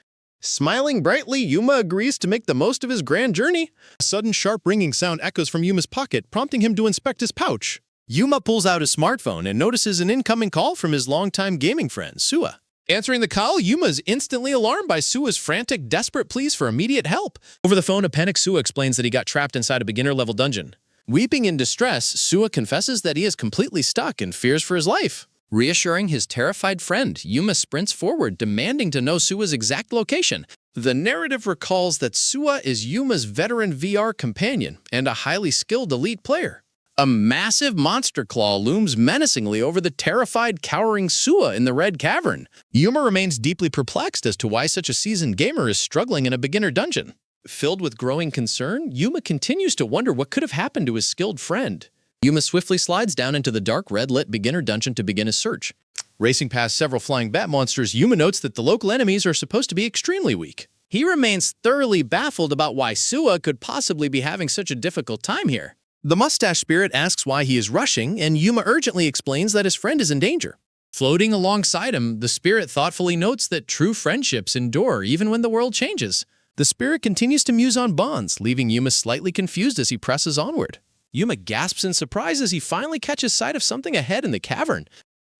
Speaker 1: Smiling brightly, Yuma agrees to make the most of his grand journey. A sudden sharp ringing sound echoes from Yuma's pocket, prompting him to inspect his pouch. Yuma pulls out his smartphone and notices an incoming call from his longtime gaming friend, Sua. Answering the call, Yuma is instantly alarmed by Sua's frantic, desperate pleas for immediate help. Over the phone, a panicked Sua explains that he got trapped inside a beginner-level dungeon. Weeping in distress, Sua confesses that he is completely stuck and fears for his life. Reassuring his terrified friend, Yuma sprints forward, demanding to know Sua's exact location. The narrative recalls that Sua is Yuma's veteran VR companion and a highly skilled elite player. A massive monster claw looms menacingly over the terrified, cowering Sua in the Red Cavern. Yuma remains deeply perplexed as to why such a seasoned gamer is struggling in a beginner dungeon. Filled with growing concern, Yuma continues to wonder what could have happened to his skilled friend.
Speaker 2: Yuma swiftly slides down into the dark red-lit beginner dungeon to begin his search. Racing past several flying bat monsters, Yuma notes that the local enemies are supposed to be extremely weak. He remains thoroughly baffled about why Suwa could possibly be having such a difficult time here. The mustache spirit asks why he is rushing, and Yuma urgently explains that his friend is in danger. Floating alongside him, the spirit thoughtfully notes that true friendships endure even when the world changes. The spirit continues to muse on bonds, leaving Yuma slightly confused as he presses onward. Yuma gasps in surprise as he finally catches sight of something ahead in the cavern.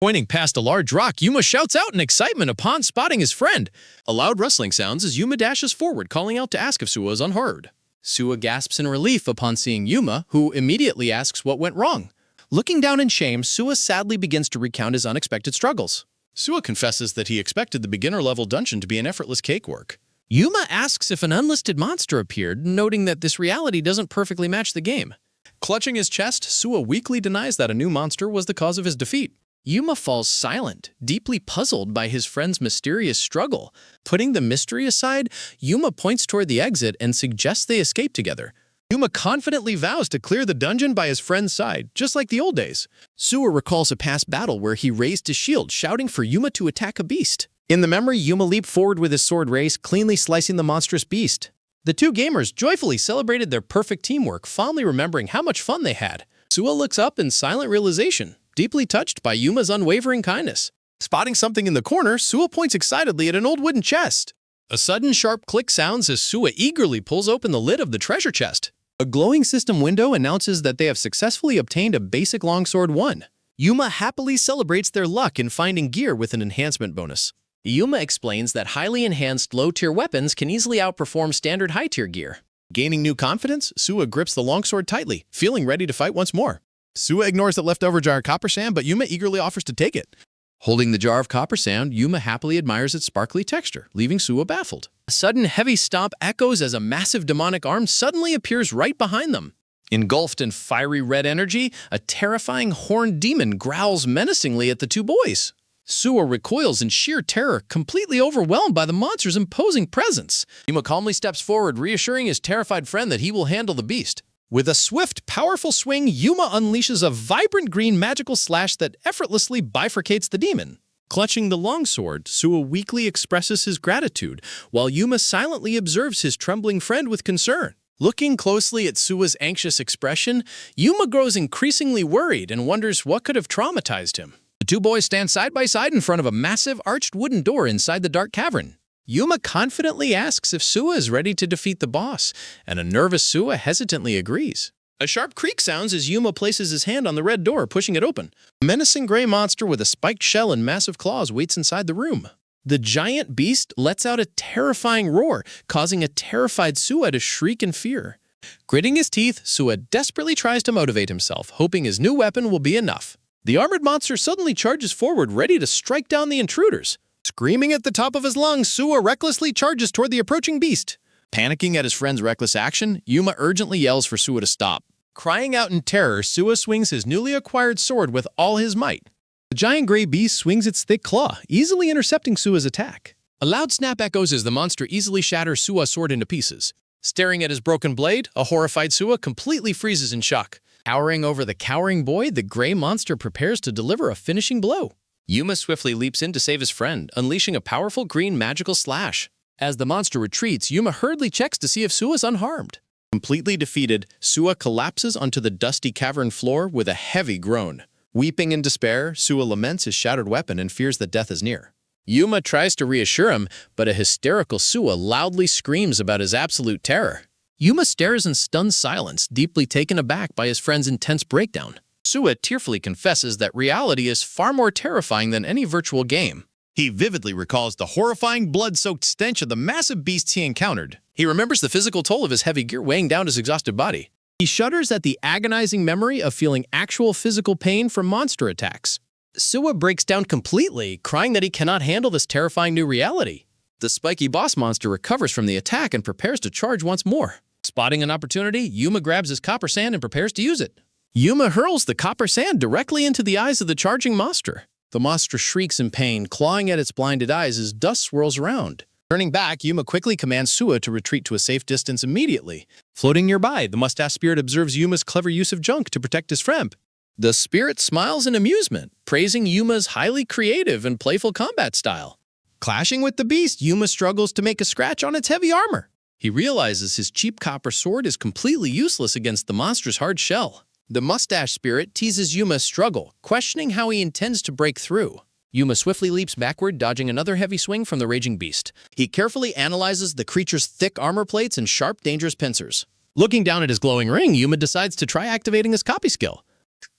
Speaker 2: Pointing past a large rock, Yuma shouts out in excitement upon spotting his friend. A loud rustling sounds as Yuma dashes forward, calling out to ask if Suwa is unharmed. Suwa gasps in relief upon seeing Yuma, who immediately asks what went wrong. Looking down in shame, Suwa sadly begins to recount his unexpected struggles. Suwa confesses that he expected the beginner-level dungeon to be an effortless cakework. Yuma asks if an unlisted monster appeared, noting that this reality doesn't perfectly match the game. Clutching his chest, Suwa weakly denies that a new monster was the cause of his defeat. Yuma falls silent, deeply puzzled by his friend's mysterious struggle. Putting the mystery aside, Yuma points toward the exit and suggests they escape together. Yuma confidently vows to clear the dungeon by his friend's side, just like the old days. Suwa recalls a past battle where he raised his shield, shouting for Yuma to attack a beast. In the memory, Yuma leaped forward with his sword raised, cleanly slicing the monstrous beast. The two gamers joyfully celebrated their perfect teamwork, fondly remembering how much fun they had. Suwa looks up in silent realization, deeply touched by Yuma's unwavering kindness. Spotting something in the corner, Suwa points excitedly at an old wooden chest. A sudden sharp click sounds as Suwa eagerly pulls open the lid of the treasure chest. A glowing system window announces that they have successfully obtained a basic longsword 1. Yuma happily celebrates their luck in finding gear with an enhancement bonus. Yuma explains that highly enhanced low-tier weapons can easily outperform standard high-tier gear. Gaining new confidence, Suwa grips the longsword tightly, feeling ready to fight once more. Suwa ignores the leftover jar of copper sand, but Yuma eagerly offers to take it. Holding the jar of copper sand, Yuma happily admires its sparkly texture, leaving Suwa baffled. A sudden heavy stomp echoes as a massive demonic arm suddenly appears right behind them. Engulfed in fiery red energy, a terrifying horned demon growls menacingly at the two boys. Suwa recoils in sheer terror, completely overwhelmed by the monster's imposing presence. Yuma calmly steps forward, reassuring his terrified friend that he will handle the beast. With a swift, powerful swing, Yuma unleashes a vibrant green magical slash that effortlessly bifurcates the demon. Clutching the longsword, Suwa weakly expresses his gratitude, while Yuma silently observes his trembling friend with concern. Looking closely at Suwa's anxious expression, Yuma grows increasingly worried and wonders what could have traumatized him. The two boys stand side by side in front of a massive arched wooden door inside the dark cavern. Yuma confidently asks if Suwa is ready to defeat the boss, and a nervous Suwa hesitantly agrees. A sharp creak sounds as Yuma places his hand on the red door, pushing it open. A menacing gray monster with a spiked shell and massive claws waits inside the room. The giant beast lets out a terrifying roar, causing a terrified Suwa to shriek in fear. Gritting his teeth, Suwa desperately tries to motivate himself, hoping his new weapon will be enough. The armored monster suddenly charges forward, ready to strike down the intruders. Screaming at the top of his lungs, Suwa recklessly charges toward the approaching beast. Panicking at his friend's reckless action, Yuma urgently yells for Suwa to stop. Crying out in terror, Suwa swings his newly acquired sword with all his might. The giant gray beast swings its thick claw, easily intercepting Suwa's attack. A loud snap echoes as the monster easily shatters Suwa's sword into pieces. Staring at his broken blade, a horrified Suwa completely freezes in shock. Towering over the cowering boy, the gray monster prepares to deliver a finishing blow. Yuma swiftly leaps in to save his friend, unleashing a powerful green magical slash. As the monster retreats, Yuma hurriedly checks to see if Suwa's unharmed. Completely defeated, Suwa collapses onto the dusty cavern floor with a heavy groan. Weeping in despair, Suwa laments his shattered weapon and fears that death is near. Yuma tries to reassure him, but a hysterical Suwa loudly screams about his absolute terror. Yuma stares in stunned silence, deeply taken aback by his friend's intense breakdown. Suwa tearfully confesses that reality is far more terrifying than any virtual game. He vividly recalls the horrifying blood-soaked stench of the massive beasts he encountered. He remembers the physical toll of his heavy gear weighing down his exhausted body. He shudders at the agonizing memory of feeling actual physical pain from monster attacks. Suwa breaks down completely, crying that he cannot handle this terrifying new reality. The spiky boss monster recovers from the attack and prepares to charge once more. Spotting an opportunity, Yuma grabs his copper sand and prepares to use it. Yuma hurls the copper sand directly into the eyes of the charging monster. The monster shrieks in pain, clawing at its blinded eyes as dust swirls around.
Speaker 1: Turning back, Yuma quickly commands Suwa to retreat to a safe distance immediately. Floating nearby, the mustache spirit observes Yuma's clever use of junk to protect his friend.
Speaker 2: The spirit smiles in amusement, praising Yuma's highly creative and playful combat style.
Speaker 1: Clashing with the beast, Yuma struggles to make a scratch on its heavy armor.
Speaker 2: He realizes his cheap copper sword is completely useless against the monster's hard shell. The mustache spirit teases Yuma's struggle, questioning how he intends to break through. Yuma swiftly leaps backward, dodging another heavy swing from the raging beast. He carefully analyzes the creature's thick armor plates and sharp, dangerous pincers.
Speaker 1: Looking down at his glowing ring, Yuma decides to try activating his copy skill.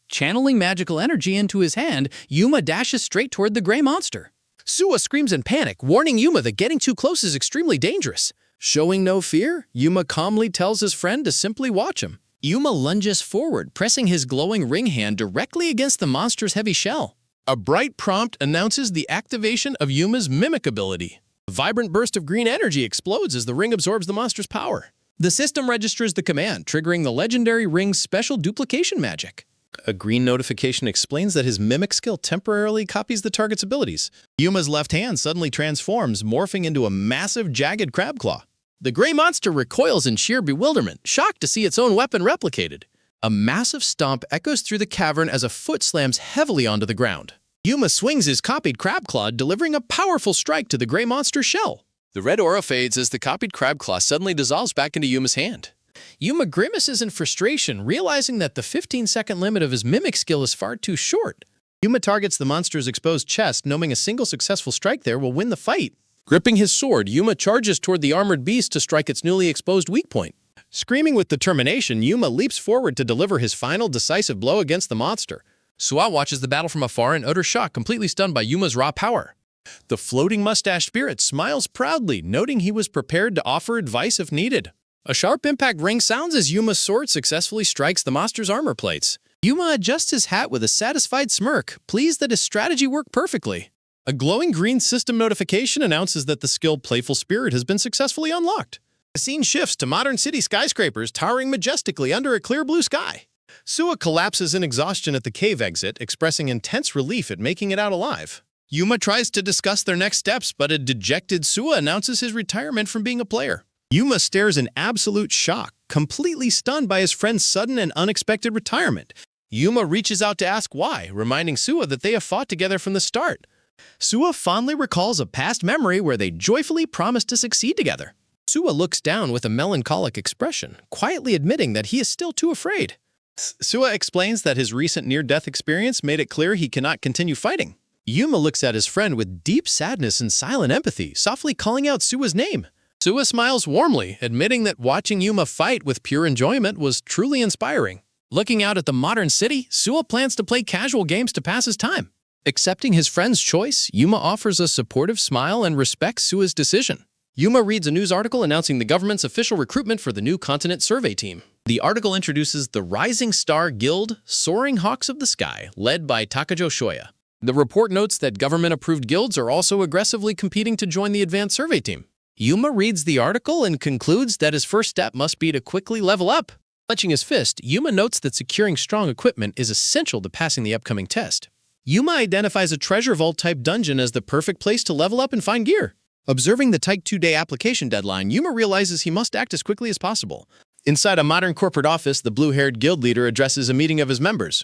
Speaker 2: Channeling magical energy into his hand, Yuma dashes straight toward the gray monster.
Speaker 1: Suwa screams in panic, warning Yuma that getting too close is extremely dangerous.
Speaker 2: Showing no fear, Yuma calmly tells his friend to simply watch him. Yuma lunges forward, pressing his glowing ring hand directly against the monster's heavy shell.
Speaker 1: A bright prompt announces the activation of Yuma's mimic ability. A vibrant burst of green energy explodes as the ring absorbs the monster's power.
Speaker 2: The system registers the command, triggering the legendary ring's special duplication magic.
Speaker 1: A green notification explains that his mimic skill temporarily copies the target's abilities. Yuma's left hand suddenly transforms, morphing into a massive, jagged crab claw.
Speaker 2: The gray monster recoils in sheer bewilderment, shocked to see its own weapon replicated. A massive stomp echoes through the cavern as a foot slams heavily onto the ground.
Speaker 1: Yuma swings his copied crab claw, delivering a powerful strike to the gray monster's shell.
Speaker 2: The red aura fades as the copied crab claw suddenly dissolves back into Yuma's hand. Yuma grimaces in frustration, realizing that the 15-second limit of his mimic skill is far too short.
Speaker 1: Yuma targets the monster's exposed chest, knowing a single successful strike there will win the fight. Gripping his sword, Yuma charges toward the armored beast to strike its newly exposed weak point. Screaming with determination, Yuma leaps forward to deliver his final decisive blow against the monster.
Speaker 2: Suwa watches the battle from afar in utter shock, completely stunned by Yuma's raw power.
Speaker 1: The floating mustache spirit smiles proudly, noting he was prepared to offer advice if needed.
Speaker 2: A sharp impact ring sounds as Yuma's sword successfully strikes the monster's armor plates. Yuma adjusts his hat with a satisfied smirk, pleased that his strategy worked perfectly.
Speaker 1: A glowing green system notification announces that the skill Playful Spirit has been successfully unlocked. The scene shifts to modern city skyscrapers towering majestically under a clear blue sky. Suwa collapses in exhaustion at the cave exit, expressing intense relief at making it out alive. Yuma tries to discuss their next steps, but a dejected Suwa announces his retirement from being a player. Yuma stares in absolute shock, completely stunned by his friend's sudden and unexpected retirement. Yuma reaches out to ask why, reminding Suwa that they have fought together from the start. Suwa fondly recalls a past memory where they joyfully promised to succeed together.
Speaker 2: Suwa looks down with a melancholic expression, quietly admitting that he is still too afraid.
Speaker 1: Suwa explains that his recent near-death experience made it clear he cannot continue fighting. Yuma looks at his friend with deep sadness and silent empathy, softly calling out Suwa's name. Suwa smiles warmly, admitting that watching Yuma fight with pure enjoyment was truly inspiring.
Speaker 2: Looking out at the modern city, Suwa plans to play casual games to pass his time. Accepting his friend's choice, Yuma offers a supportive smile and respects Suwa's decision. Yuma reads a news article announcing the government's official recruitment for the new continent survey team. The article introduces the Rising Star Guild, Soaring Hawks of the Sky, led by Takajo Shoya. The report notes that government-approved guilds are also aggressively competing to join the advanced survey team. Yuma reads the article and concludes that his first step must be to quickly level up. Clenching his fist, Yuma notes that securing strong equipment is essential to passing the upcoming test.
Speaker 1: Yuma identifies a treasure vault-type dungeon as the perfect place to level up and find gear. Observing the tight 2-day application deadline, Yuma realizes he must act as quickly as possible. Inside a modern corporate office, the blue-haired guild leader addresses a meeting of his members.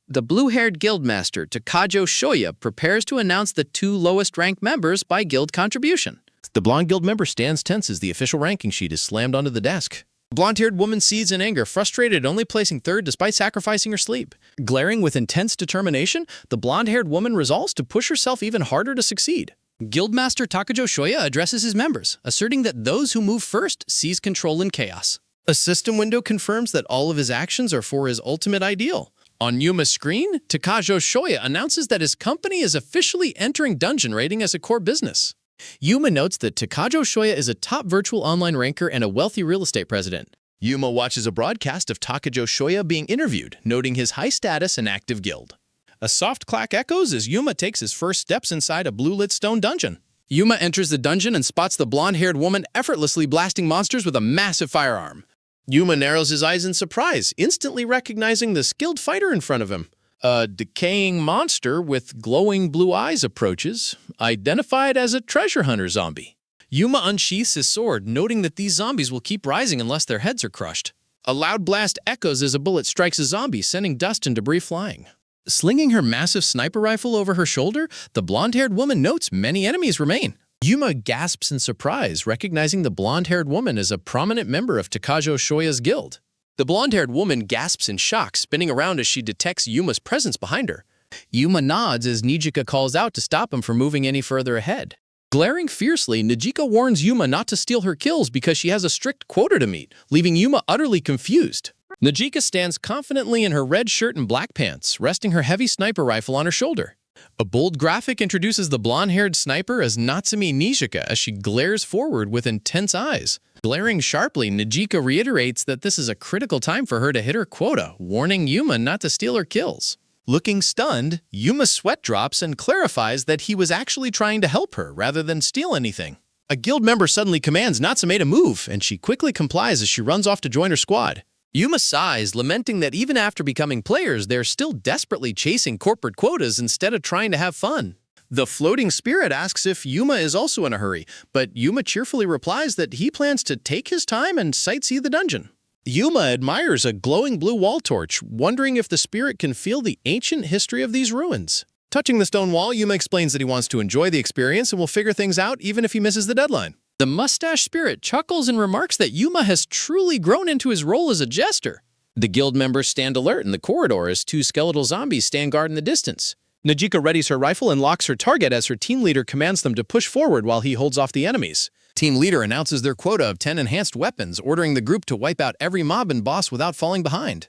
Speaker 3: The blue-haired guildmaster, Takajo Shoya, prepares to announce the 2 lowest-ranked members by guild contribution.
Speaker 1: The blonde guild member stands tense as the official ranking sheet is slammed onto the desk. The blonde-haired woman seethes in anger, frustrated at only placing third despite sacrificing her sleep. Glaring with intense determination, the blonde-haired woman resolves to push herself even harder to succeed.
Speaker 2: Guildmaster Takajo Shoya addresses his members, asserting that those who move first seize control in chaos.
Speaker 1: A system window confirms that all of his actions are for his ultimate ideal.
Speaker 2: On Yuma's screen, Takajo Shoya announces that his company is officially entering dungeon raiding as a core business. Yuma notes that Takajo Shoya is a top virtual online ranker and a wealthy real estate president.
Speaker 1: Yuma watches a broadcast of Takajo Shoya being interviewed, noting his high status and active guild. A soft clack echoes as Yuma takes his first steps inside a blue-lit stone dungeon.
Speaker 2: Yuma enters the dungeon and spots the blonde-haired woman effortlessly blasting monsters with a massive firearm.
Speaker 1: Yuma narrows his eyes in surprise, instantly recognizing the skilled fighter in front of him. A decaying monster with glowing blue eyes approaches, identified as a treasure hunter zombie.
Speaker 2: Yuma unsheaths his sword, noting that these zombies will keep rising unless their heads are crushed. A loud blast echoes as a bullet strikes a zombie, sending dust and debris flying. Slinging her massive sniper rifle over her shoulder, the blonde-haired woman notes many enemies remain. Yuma gasps in surprise, recognizing the blonde-haired woman as a prominent member of Takajo Shoya's guild. The blonde-haired woman gasps in shock, spinning around as she detects Yuma's presence behind her. Yuma nods as Nijika calls out to stop him from moving any further ahead. Glaring fiercely, Nijika warns Yuma not to steal her kills because she has a strict quota to meet, leaving Yuma utterly confused. Nijika stands confidently in her red shirt and black pants, resting her heavy sniper rifle on her shoulder. A bold graphic introduces the blonde-haired sniper as Natsumi Nijika as she glares forward with intense eyes. Glaring sharply, Nijika reiterates that this is a critical time for her to hit her quota, warning Yuma not to steal her kills. Looking stunned, Yuma's sweat drops and clarifies that he was actually trying to help her rather than steal anything. A guild member suddenly commands Natsume to move, and she quickly complies as she runs off to join her squad. Yuma sighs, lamenting that even after becoming players, they're still desperately chasing corporate quotas instead of trying to have fun. The floating spirit asks if Yuma is also in a hurry, but Yuma cheerfully replies that he plans to take his time and sightsee the dungeon. Yuma admires a glowing blue wall torch, wondering if the spirit can feel the ancient history of these ruins. Touching the stone wall, Yuma explains that he wants to enjoy the experience and will figure things out even if he misses the deadline. The mustache spirit chuckles and remarks that Yuma has truly grown into his role as a jester. The guild members stand alert in the corridor as two skeletal zombies stand guard in the distance. Nijika readies her rifle and locks her target as her team leader commands them to push forward while he holds off the enemies. Team leader announces their quota of 10 enhanced weapons, ordering the group to wipe out every mob and boss without falling behind.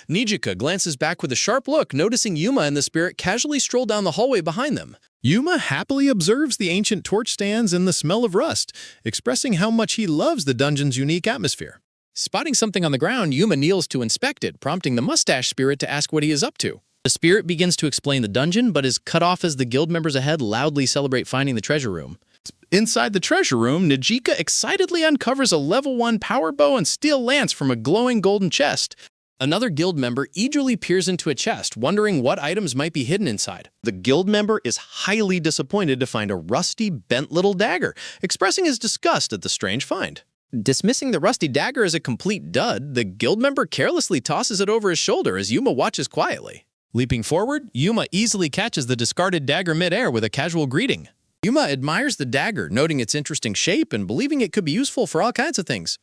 Speaker 2: Nijika glances back with a sharp look, noticing Yuma and the spirit casually stroll down the hallway behind them. Yuma happily observes the ancient torch stands and the smell of rust, expressing how much he loves the dungeon's unique atmosphere. Spotting something on the ground, Yuma kneels to inspect it, prompting the mustache spirit to ask what he is up to. The spirit begins to explain the dungeon, but is cut off as the guild members ahead loudly celebrate finding the treasure room. Inside the treasure room, Nijika excitedly uncovers a level 1 power bow and steel lance from a glowing golden chest. Another guild member eagerly peers into a chest, wondering what items might be hidden inside. The guild member is highly disappointed to find a rusty, bent little dagger, expressing his disgust at the strange find. Dismissing the rusty dagger as a complete dud, the guild member carelessly tosses it over his shoulder as Yuma watches quietly. Leaping forward, Yuma easily catches the discarded dagger mid-air with a casual greeting. Yuma admires the dagger, noting its interesting shape and believing it could be useful for all kinds of things.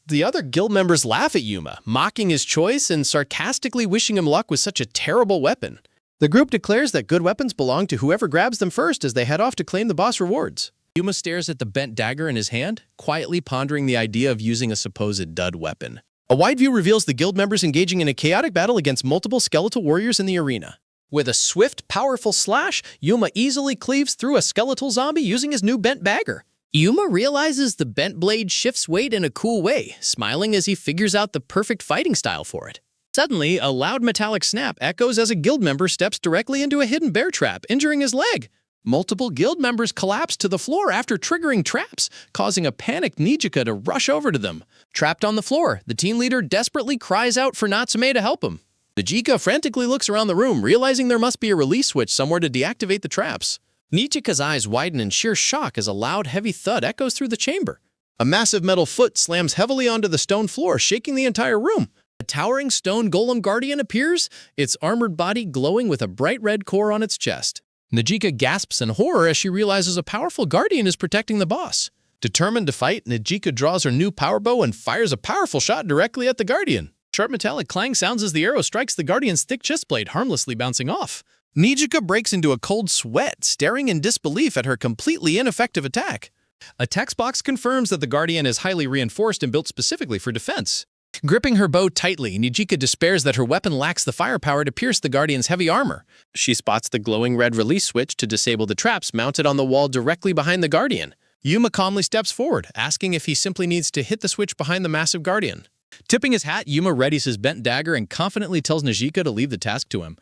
Speaker 2: The other guild members laugh at Yuma, mocking his choice and sarcastically wishing him luck with such a terrible weapon. The group declares that good weapons belong to whoever grabs them first as they head off to claim the boss rewards. Yuma stares at the bent dagger in his hand, quietly pondering the idea of using a supposed dud weapon. A wide view reveals the guild members engaging in a chaotic battle against multiple skeletal warriors in the arena. With a swift, powerful slash, Yuma easily cleaves through a skeletal zombie using his new bent dagger. Yuma realizes the bent blade shifts weight in a cool way, smiling as he figures out the perfect fighting style for it. Suddenly, a loud metallic snap echoes as a guild member steps directly into a hidden bear trap, injuring his leg. Multiple guild members collapse to the floor after triggering traps, causing a panicked Nijika to rush over to them. Trapped on the floor, the team leader desperately cries out for Natsume to help him. Nijika frantically looks around the room, realizing there must be a release switch somewhere to deactivate the traps. Nijika's eyes widen in sheer shock as a loud, heavy thud echoes through the chamber. A massive metal foot slams heavily onto the stone floor, shaking the entire room. A towering stone golem guardian appears, its armored body glowing with a bright red core on its chest. Nijika gasps in horror as she realizes a powerful guardian is protecting the boss. Determined to fight, Nijika draws her new power bow and fires a powerful shot directly at the guardian. Sharp metallic clang sounds as the arrow strikes the guardian's thick chest plate, harmlessly bouncing off. Nijika breaks into a cold sweat, staring in disbelief at her completely ineffective attack. A text box confirms that the guardian is highly reinforced and built specifically for defense. Gripping her bow tightly, Nijika despairs that her weapon lacks the firepower to pierce the guardian's heavy armor. She spots the glowing red release switch to disable the traps mounted on the wall directly behind the guardian. Yuma calmly steps forward, asking if he simply needs to hit the switch behind the massive guardian. Tipping his hat, Yuma readies his bent dagger and confidently tells Nijika to leave the task to him.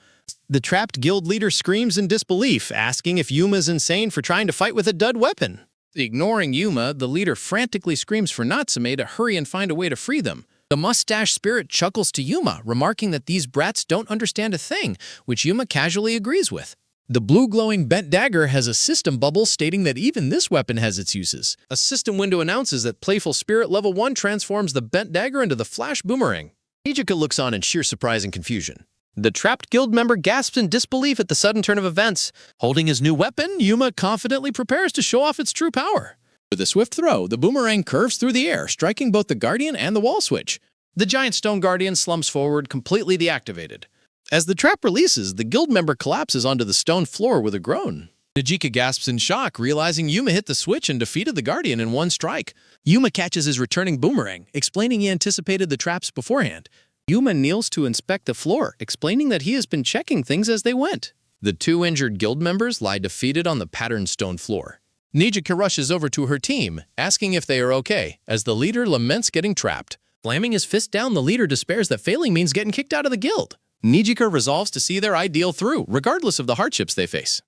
Speaker 2: The trapped guild leader screams in disbelief, asking if Yuma is insane for trying to fight with a dud weapon. Ignoring Yuma, the leader frantically screams for Natsume to hurry and find a way to free them. The mustache spirit chuckles to Yuma, remarking that these brats don't understand a thing, which Yuma casually agrees with. The blue glowing bent dagger has a system bubble stating that even this weapon has its uses. A system window announces that Playful Spirit Level 1 transforms the bent dagger into the flash boomerang. Nijika looks on in sheer surprise and confusion. The trapped guild member gasps in disbelief at the sudden turn of events. Holding his new weapon, Yuma confidently prepares to show off its true power. With a swift throw, the boomerang curves through the air, striking both the Guardian and the wall switch. The giant stone Guardian slumps forward, completely deactivated. As the trap releases, the guild member collapses onto the stone floor with a groan. Nijika gasps in shock, realizing Yuma hit the switch and defeated the Guardian in one strike. Yuma catches his returning boomerang, explaining he anticipated the traps beforehand. Yuma kneels to inspect the floor, explaining that he has been checking things as they went. The two injured guild members lie defeated on the patterned stone floor. Nijika rushes over to her team, asking if they are okay, as the leader laments getting trapped. Slamming his fist down, the leader despairs that failing means getting kicked out of the guild. Nijika resolves to see their ideal through, regardless of the hardships they face.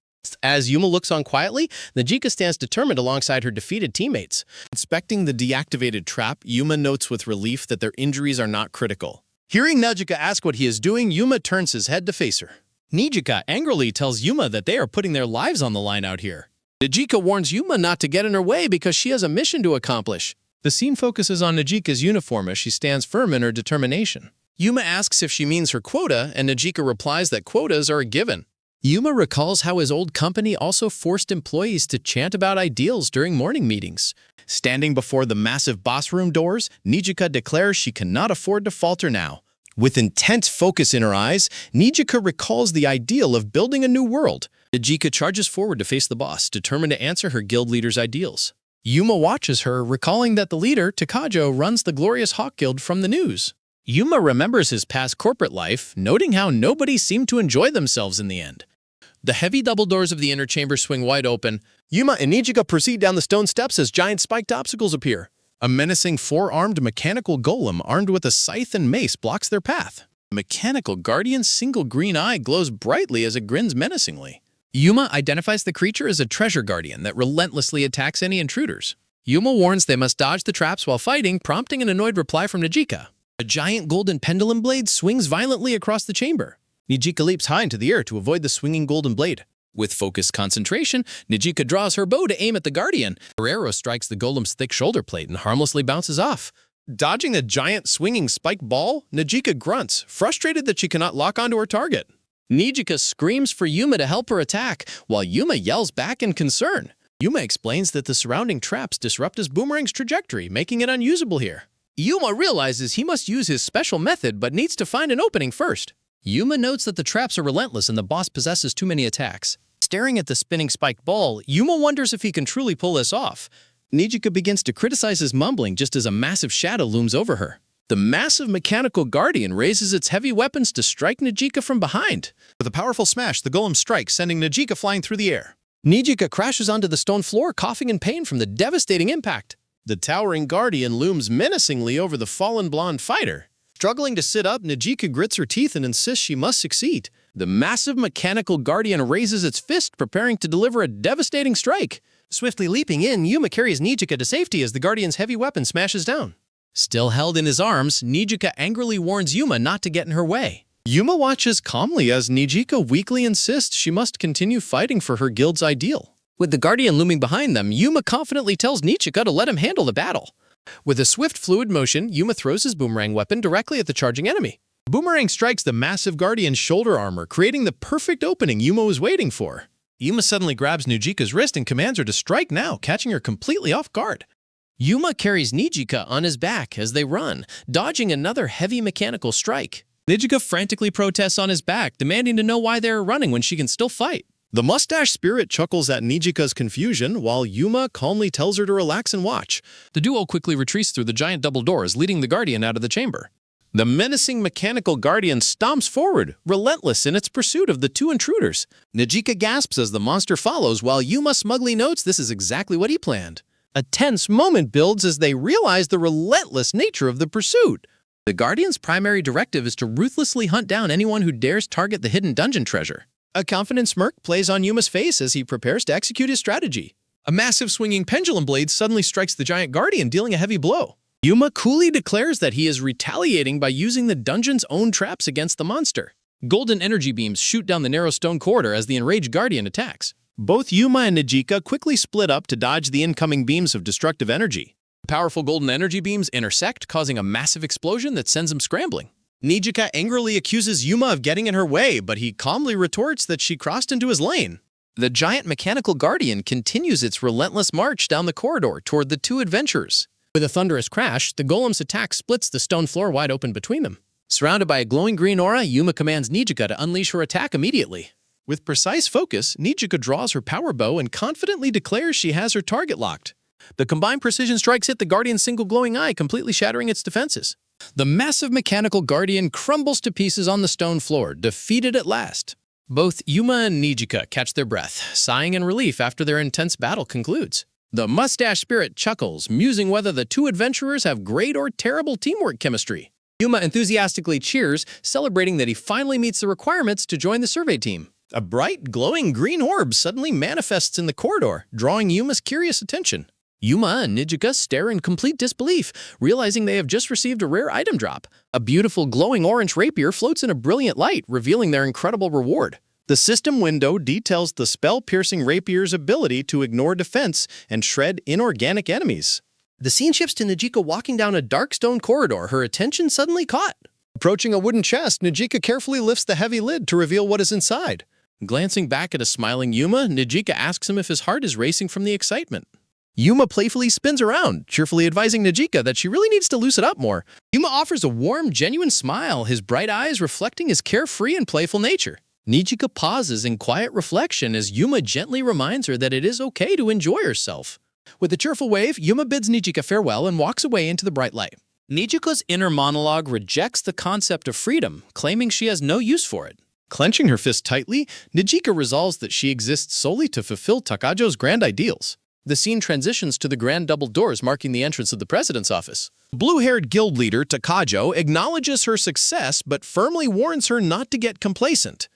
Speaker 2: As Yuma looks on quietly, Nijika stands determined alongside her defeated teammates. Inspecting the deactivated trap, Yuma notes with relief that their injuries are not critical. Hearing Nijika ask what he is doing, Yuma turns his head to face her. Nijika angrily tells Yuma that they are putting their lives on the line out here. Nijika warns Yuma not to get in her way because she has a mission to accomplish. The scene focuses on Nijika's uniform as she stands firm in her determination. Yuma asks if she means her quota, and Nijika replies that quotas are a given. Yuma recalls how his old company also forced employees to chant about ideals during morning meetings. Standing before the massive boss room doors, Nijika declares she cannot afford to falter now. With intense focus in her eyes, Nijika recalls the ideal of building a new world. Nijika charges forward to face the boss, determined to answer her guild leader's ideals. Yuma watches her, recalling that the leader, Takajo, runs the Glorious Hawk Guild from the news. Yuma remembers his past corporate life, noting how nobody seemed to enjoy themselves in the end. The heavy double doors of the inner chamber swing wide open. Yuma and Nijika proceed down the stone steps as giant spiked obstacles appear. A menacing four-armed mechanical golem armed with a scythe and mace blocks their path. The mechanical guardian's single green eye glows brightly as it grins menacingly. Yuma identifies the creature as a treasure guardian that relentlessly attacks any intruders. Yuma warns they must dodge the traps while fighting, prompting an annoyed reply from Nijika. A giant golden pendulum blade swings violently across the chamber. Nijika leaps high into the air to avoid the swinging golden blade. With focused concentration, Nijika draws her bow to aim at the Guardian. Her arrow strikes the golem's thick shoulder plate and harmlessly bounces off. Dodging the giant swinging spike ball, Nijika grunts, frustrated that she cannot lock onto her target. Nijika screams for Yuma to help her attack, while Yuma yells back in concern. Yuma explains that the surrounding traps disrupt his boomerang's trajectory, making it unusable here. Yuma realizes he must use his special method but needs to find an opening first. Yuma notes that the traps are relentless and the boss possesses too many attacks. Staring at the spinning spiked ball, Yuma wonders if he can truly pull this off. Nijika begins to criticize his mumbling just as a massive shadow looms over her. The massive mechanical guardian raises its heavy weapons to strike Nijika from behind. With a powerful smash, the golem strikes, sending Nijika flying through the air. Nijika crashes onto the stone floor, coughing in pain from the devastating impact. The towering guardian looms menacingly over the fallen blonde fighter. Struggling to sit up, Nijika grits her teeth and insists she must succeed. The massive mechanical guardian raises its fist, preparing to deliver a devastating strike. Swiftly leaping in, Yuma carries Nijika to safety as the guardian's heavy weapon smashes down. Still held in his arms, Nijika angrily warns Yuma not to get in her way. Yuma watches calmly as Nijika weakly insists she must continue fighting for her guild's ideal. With the guardian looming behind them, Yuma confidently tells Nijika to let him handle the battle. With a swift fluid motion, Yuma throws his boomerang weapon directly at the charging enemy. Boomerang strikes the massive guardian's shoulder armor, creating the perfect opening Yuma was waiting for. Yuma suddenly grabs Nijika's wrist and commands her to strike now, catching her completely off guard. Yuma carries Nijika on his back as they run, dodging another heavy mechanical strike. Nijika frantically protests on his back, demanding to know why they are running when she can still fight. The mustache spirit chuckles at Nijika's confusion, while Yuma calmly tells her to relax and watch. The duo quickly retreats through the giant double doors, leading the guardian out of the chamber. The menacing mechanical guardian stomps forward, relentless in its pursuit of the two intruders. Nijika gasps as the monster follows, while Yuma smugly notes this is exactly what he planned. A tense moment builds as they realize the relentless nature of the pursuit. The Guardian's primary directive is to ruthlessly hunt down anyone who dares target the hidden dungeon treasure. A confident smirk plays on Yuma's face as he prepares to execute his strategy. A massive swinging pendulum blade suddenly strikes the giant Guardian, dealing a heavy blow. Yuma coolly declares that he is retaliating by using the dungeon's own traps against the monster. Golden energy beams shoot down the narrow stone corridor as the enraged guardian attacks.
Speaker 1: Both Yuma and Nijika quickly split up to dodge the incoming beams of destructive energy.
Speaker 2: Powerful golden energy beams intersect, causing a massive explosion that sends them scrambling.
Speaker 1: Nijika angrily accuses Yuma of getting in her way, but he calmly retorts that she crossed into his lane.
Speaker 2: The giant mechanical guardian continues its relentless march down the corridor toward the two adventurers. With a thunderous crash, the golem's attack splits the stone floor wide open between them. Surrounded by a glowing green aura, Yuma commands Nijika to unleash her attack immediately.
Speaker 1: With precise focus, Nijika draws her power bow and confidently declares she has her target locked.
Speaker 2: The combined precision strikes hit the guardian's single glowing eye, completely shattering its defenses. The massive mechanical guardian crumbles to pieces on the stone floor, defeated at last. Both Yuma and Nijika catch their breath, sighing in relief after their intense battle concludes. The mustache spirit chuckles, musing whether the two adventurers have great or terrible teamwork chemistry. Yuma enthusiastically cheers, celebrating that he finally meets the requirements to join the survey team.
Speaker 1: A bright, glowing green orb suddenly manifests in the corridor, drawing Yuma's curious attention.
Speaker 2: Yuma and Nijika stare in complete disbelief, realizing they have just received a rare item drop. A beautiful glowing orange rapier floats in a brilliant light, revealing their incredible reward.
Speaker 1: The system window details the spell-piercing rapier's ability to ignore defense and shred inorganic enemies.
Speaker 2: The scene shifts to Nijika walking down a dark stone corridor, her attention suddenly caught.
Speaker 1: Approaching a wooden chest, Nijika carefully lifts the heavy lid to reveal what is inside.
Speaker 2: Glancing back at a smiling Yuma, Nijika asks him if his heart is racing from the excitement.
Speaker 1: Yuma playfully spins around, cheerfully advising Nijika that she really needs to loosen up more.
Speaker 2: Yuma offers a warm, genuine smile, his bright eyes reflecting his carefree and playful nature. Nijika pauses in quiet reflection as Yuma gently reminds her that it is okay to enjoy herself. With a cheerful wave, Yuma bids Nijika farewell and walks away into the bright light. Nijika's inner monologue rejects the concept of freedom, claiming she has no use for it.
Speaker 1: Clenching her fist tightly, Nijika resolves that she exists solely to fulfill Takajo's grand ideals.
Speaker 2: The scene transitions to the grand double doors marking the entrance of the president's office.
Speaker 1: Blue-haired guild leader Takajo acknowledges her success but firmly warns her not to get complacent.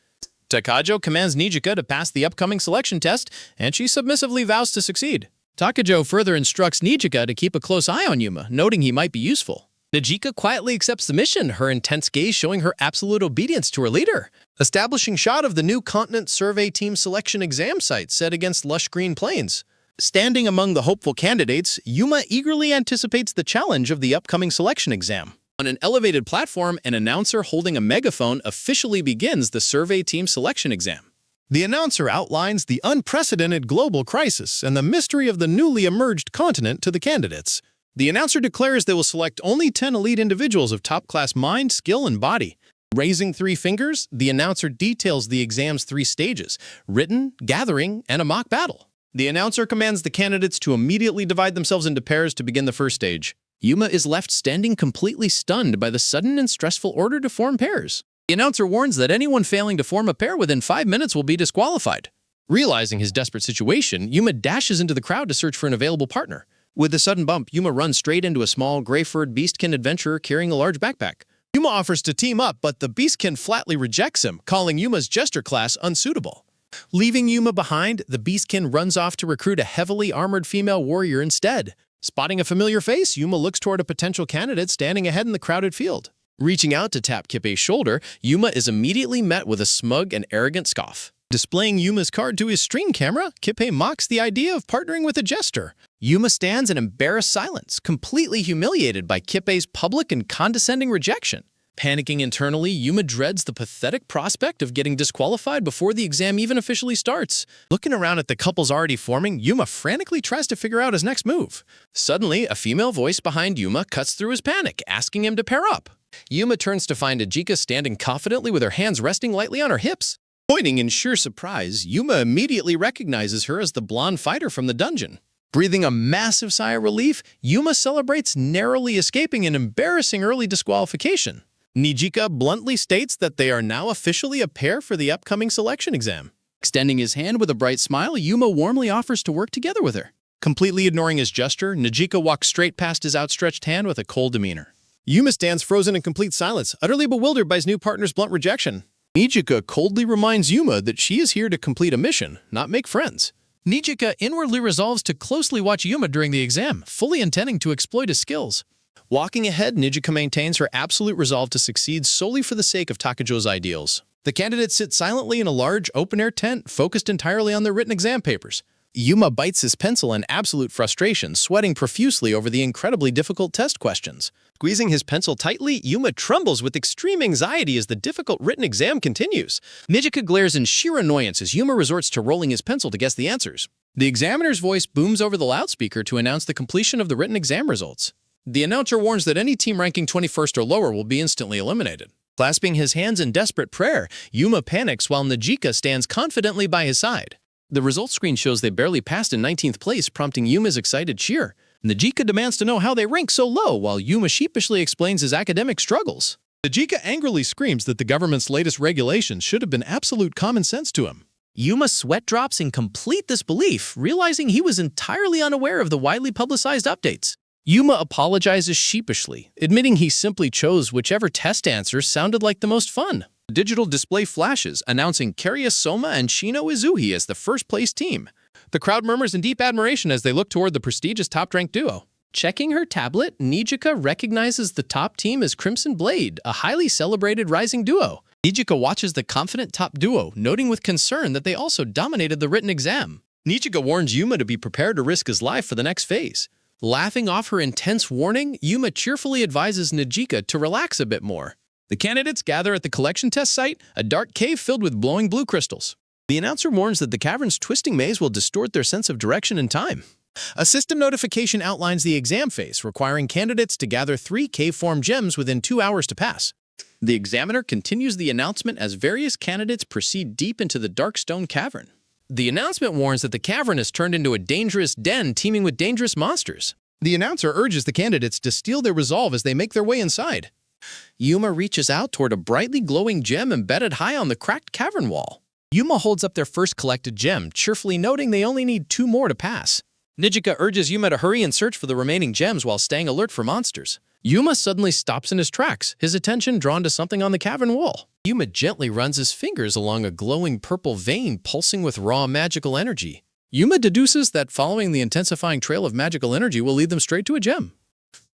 Speaker 2: Takajo commands Nijika to pass the upcoming selection test, and she submissively vows to succeed. Takajo further instructs Nijika to keep a close eye on Yuma, noting he might be useful. Nijika quietly accepts the mission, her intense gaze showing her absolute obedience to her leader.
Speaker 1: Establishing shot of the new Continent Survey Team Selection exam site set against lush green plains. Standing among the hopeful candidates, Yuma eagerly anticipates the challenge of the upcoming selection exam.
Speaker 2: On an elevated platform, an announcer holding a megaphone officially begins the survey team selection exam.
Speaker 1: The announcer outlines the unprecedented global crisis and the mystery of the newly emerged continent to the candidates. The announcer declares they will select only 10 elite individuals of top-class mind, skill, and body. Raising 3 fingers, the announcer details the exam's 3 stages: written, gathering, and a mock battle. The announcer commands the candidates to immediately divide themselves into pairs to begin the first stage.
Speaker 2: Yuma is left standing completely stunned by the sudden and stressful order to form pairs. The announcer warns that anyone failing to form a pair within 5 minutes will be disqualified. Realizing his desperate situation, Yuma dashes into the crowd to search for an available partner. With a sudden bump, Yuma runs straight into a small, gray-furred beastkin adventurer carrying a large backpack.
Speaker 1: Yuma offers to team up, but the beastkin flatly rejects him, calling Yuma's Jester class unsuitable. Leaving Yuma behind, the beastkin runs off to recruit a heavily armored female warrior instead. Spotting a familiar face, Yuma looks toward a potential candidate standing ahead in the crowded field. Reaching out to tap Kippei's shoulder, Yuma is immediately met with a smug and arrogant scoff. Displaying Yuma's card to his stream camera, Kippei mocks the idea of partnering with a jester. Yuma stands in embarrassed silence, completely humiliated by Kippei's public and condescending rejection. Panicking internally, Yuma dreads the pathetic prospect of getting disqualified before the exam even officially starts. Looking around at the couples already forming, Yuma frantically tries to figure out his next move. Suddenly, a female voice behind Yuma cuts through his panic, asking him to pair up. Yuma turns to find Nijika standing confidently with her hands resting lightly on her hips. Pointing in sheer surprise, Yuma immediately recognizes her as the blonde fighter from the dungeon. Breathing a massive sigh of relief, Yuma celebrates narrowly escaping an embarrassing early disqualification. Nijika bluntly states that they are now officially a pair for the upcoming selection exam. Extending his hand with a bright smile, Yuma warmly offers to work together with her. Completely ignoring his gesture, Nijika walks straight past his outstretched hand with a cold demeanor. Yuma stands frozen in complete silence, utterly bewildered by his new partner's blunt rejection. Nijika coldly reminds Yuma that she is here to complete a mission, not make friends. Nijika inwardly resolves to closely watch Yuma during the exam, fully intending to exploit his skills. Walking ahead, Nijika maintains her absolute resolve to succeed solely for the sake of Takajo's ideals. The candidates sit silently in a large, open-air tent focused entirely on their written exam papers. Yuma bites his pencil in absolute frustration, sweating profusely over the incredibly difficult test questions. Squeezing his pencil tightly, Yuma trembles with extreme anxiety as the difficult written exam continues. Nijika glares in sheer annoyance as Yuma resorts to rolling his pencil to guess the answers. The examiner's voice booms over the loudspeaker to announce the completion of the written exam results. The announcer warns that any team ranking 21st or lower will be instantly eliminated. Clasping his hands in desperate prayer, Yuma panics while Nijika stands confidently by his side. The results screen shows they barely passed in 19th place, prompting Yuma's excited cheer. Nijika demands to know how they rank so low, while Yuma sheepishly explains his academic struggles. Nijika angrily screams that the government's latest regulations should have been absolute common sense to him. Yuma sweat drops in complete disbelief, realizing he was entirely unaware of the widely publicized updates. Yuma apologizes sheepishly, admitting he simply chose whichever test answer sounded like the most fun. The digital display flashes, announcing Kariya Soma and Shino Izuhi as the first-place team. The crowd murmurs in deep admiration as they look toward the prestigious top-ranked duo. Checking her tablet, Nijika recognizes the top team as Crimson Blade, a highly celebrated rising duo. Nijika watches the confident top duo, noting with concern that they also dominated the written exam. Nijika warns Yuma to be prepared to risk his life for the next phase. Laughing off her intense warning, Yuma cheerfully advises Nijika to relax a bit more. The candidates gather at the collection test site, a dark cave filled with glowing blue crystals. The announcer warns that the cavern's twisting maze will distort their sense of direction and time. A system notification outlines the exam phase, requiring candidates to gather 3 cave-form gems within 2 hours to pass. The examiner continues the announcement as various candidates proceed deep into the dark stone cavern. The announcement warns that the cavern has turned into a dangerous den teeming with dangerous monsters. The announcer urges the candidates to steel their resolve as they make their way inside. Yuma reaches out toward a brightly glowing gem embedded high on the cracked cavern wall. Yuma holds up their first collected gem, cheerfully noting they only need 2 more to pass. Nijika urges Yuma to hurry and search for the remaining gems while staying alert for monsters. Yuma suddenly stops in his tracks, his attention drawn to something on the cavern wall. Yuma gently runs his fingers along a glowing purple vein pulsing with raw magical energy. Yuma deduces that following the intensifying trail of magical energy will lead them straight to a gem.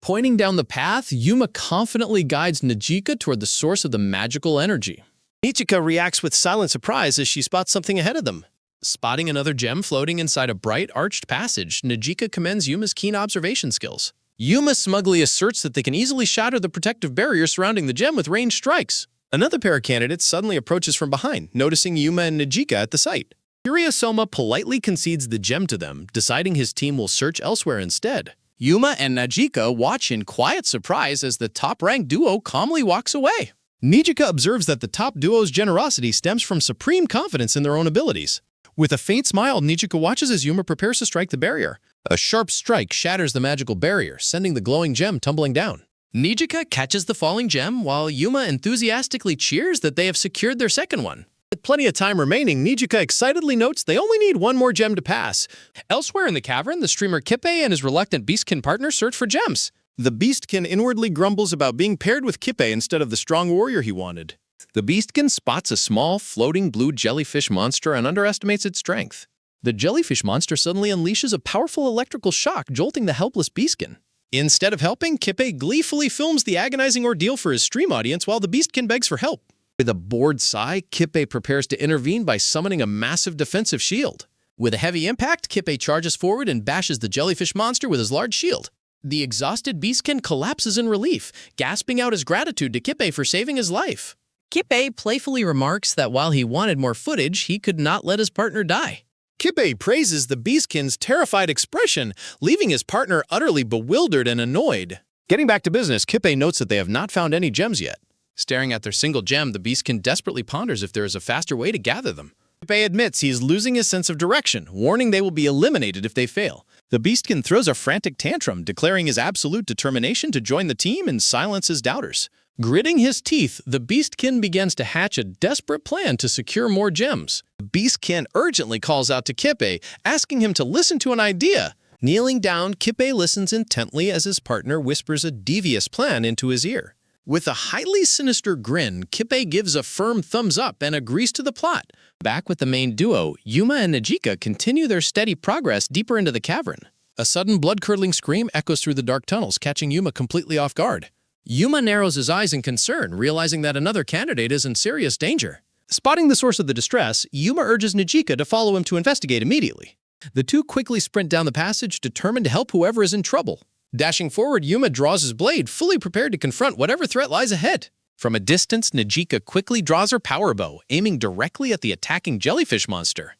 Speaker 1: Pointing down the path, Yuma confidently guides Nijika toward the source of the magical energy. Nijika reacts with silent surprise as she spots something ahead of them. Spotting another gem floating inside a bright, arched passage, Nijika commends Yuma's keen observation skills. Yuma smugly asserts that they can easily shatter the protective barrier surrounding the gem with ranged strikes. Another pair of candidates suddenly approaches from behind, noticing Yuma and Nijika at the site. Kariya Soma politely concedes the gem to them, deciding his team will search elsewhere instead. Yuma and Nijika watch in quiet surprise as the top-ranked duo calmly walks away. Nijika observes that the top duo's generosity stems from supreme confidence in their own abilities. With a faint smile, Nijika watches as Yuma prepares to strike the barrier. A sharp strike shatters the magical barrier, sending the glowing gem tumbling down. Nijika catches the falling gem, while Yuma enthusiastically cheers that they have secured their second one. With plenty of time remaining, Nijika excitedly notes they only need 1 more gem to pass. Elsewhere in the cavern, the streamer Kippe and his reluctant Beastkin partner search for gems. The Beastkin inwardly grumbles about being paired with Kippe instead of the strong warrior he wanted. The Beastkin spots a small, floating blue jellyfish monster and underestimates its strength. The jellyfish monster suddenly unleashes a powerful electrical shock, jolting the helpless Beastkin. Instead of helping, Kippe gleefully films the agonizing ordeal for his stream audience while the Beastkin begs for help. With a bored sigh, Kippe prepares to intervene by summoning a massive defensive shield. With a heavy impact, Kippe charges forward and bashes the jellyfish monster with his large shield. The exhausted Beastkin collapses in relief, gasping out his gratitude to Kippe for saving his life. Kippe playfully remarks that while he wanted more footage, he could not let his partner die. Kippe praises the Beastkin's terrified expression, leaving his partner utterly bewildered and annoyed. Getting back to business, Kippe notes that they have not found any gems yet. Staring at their single gem, the Beastkin desperately ponders if there is a faster way to gather them. Kippe admits he is losing his sense of direction, warning they will be eliminated if they fail. The Beastkin throws a frantic tantrum, declaring his absolute determination to join the team and silence his doubters. Gritting his teeth, the Beastkin begins to hatch a desperate plan to secure more gems. The Beastkin urgently calls out to Kippe, asking him to listen to an idea. Kneeling down, Kippe listens intently as his partner whispers a devious plan into his ear. With a highly sinister grin, Kippe gives a firm thumbs up and agrees to the plot. Back with the main duo, Yuma and Nijika continue their steady progress deeper into the cavern. A sudden blood-curdling scream echoes through the dark tunnels, catching Yuma completely off guard. Yuma narrows his eyes in concern, realizing that another candidate is in serious danger. Spotting the source of the distress, Yuma urges Nijika to follow him to investigate immediately. The two quickly sprint down the passage, determined to help whoever is in trouble. Dashing forward, Yuma draws his blade, fully prepared to confront whatever threat lies ahead. From a distance, Nijika quickly draws her power bow, aiming directly at the attacking jellyfish monster.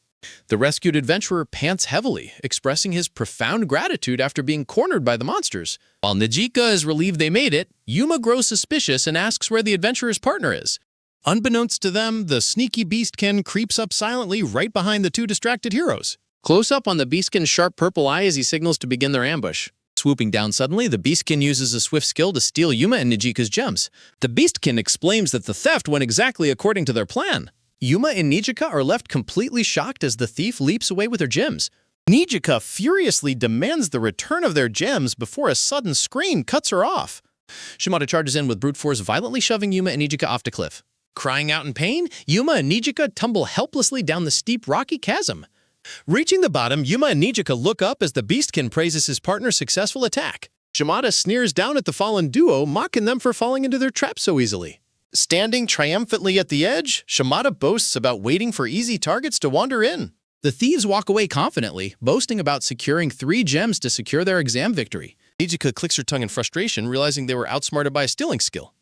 Speaker 1: The rescued adventurer pants heavily, expressing his profound gratitude after being cornered by the monsters. While Nijika is relieved they made it, Yuma grows suspicious and asks where the adventurer's partner is. Unbeknownst to them, the sneaky beastkin creeps up silently right behind the two distracted heroes.
Speaker 2: Close up on the beastkin's sharp purple eye as he signals to begin their ambush.
Speaker 1: Swooping down suddenly, the beastkin uses a swift skill to steal Yuma and Nijika's gems. The beastkin explains that the theft went exactly according to their plan. Yuma and Nijika are left completely shocked as the thief leaps away with her gems. Nijika furiously demands the return of their gems before a sudden scream cuts her off. Shimada charges in with brute force, violently shoving Yuma and Nijika off the cliff. Crying out in pain, Yuma and Nijika tumble helplessly down the steep rocky chasm. Reaching the bottom, Yuma and Nijika look up as the beastkin praises his partner's successful attack. Shimada sneers down at the fallen duo, mocking them for falling into their trap so easily. Standing triumphantly at the edge, Shimada boasts about waiting for easy targets to wander in. The thieves walk away confidently, boasting about securing 3 gems to secure their exam victory. Nijika clicks her tongue in frustration, realizing they were outsmarted by a stealing skill.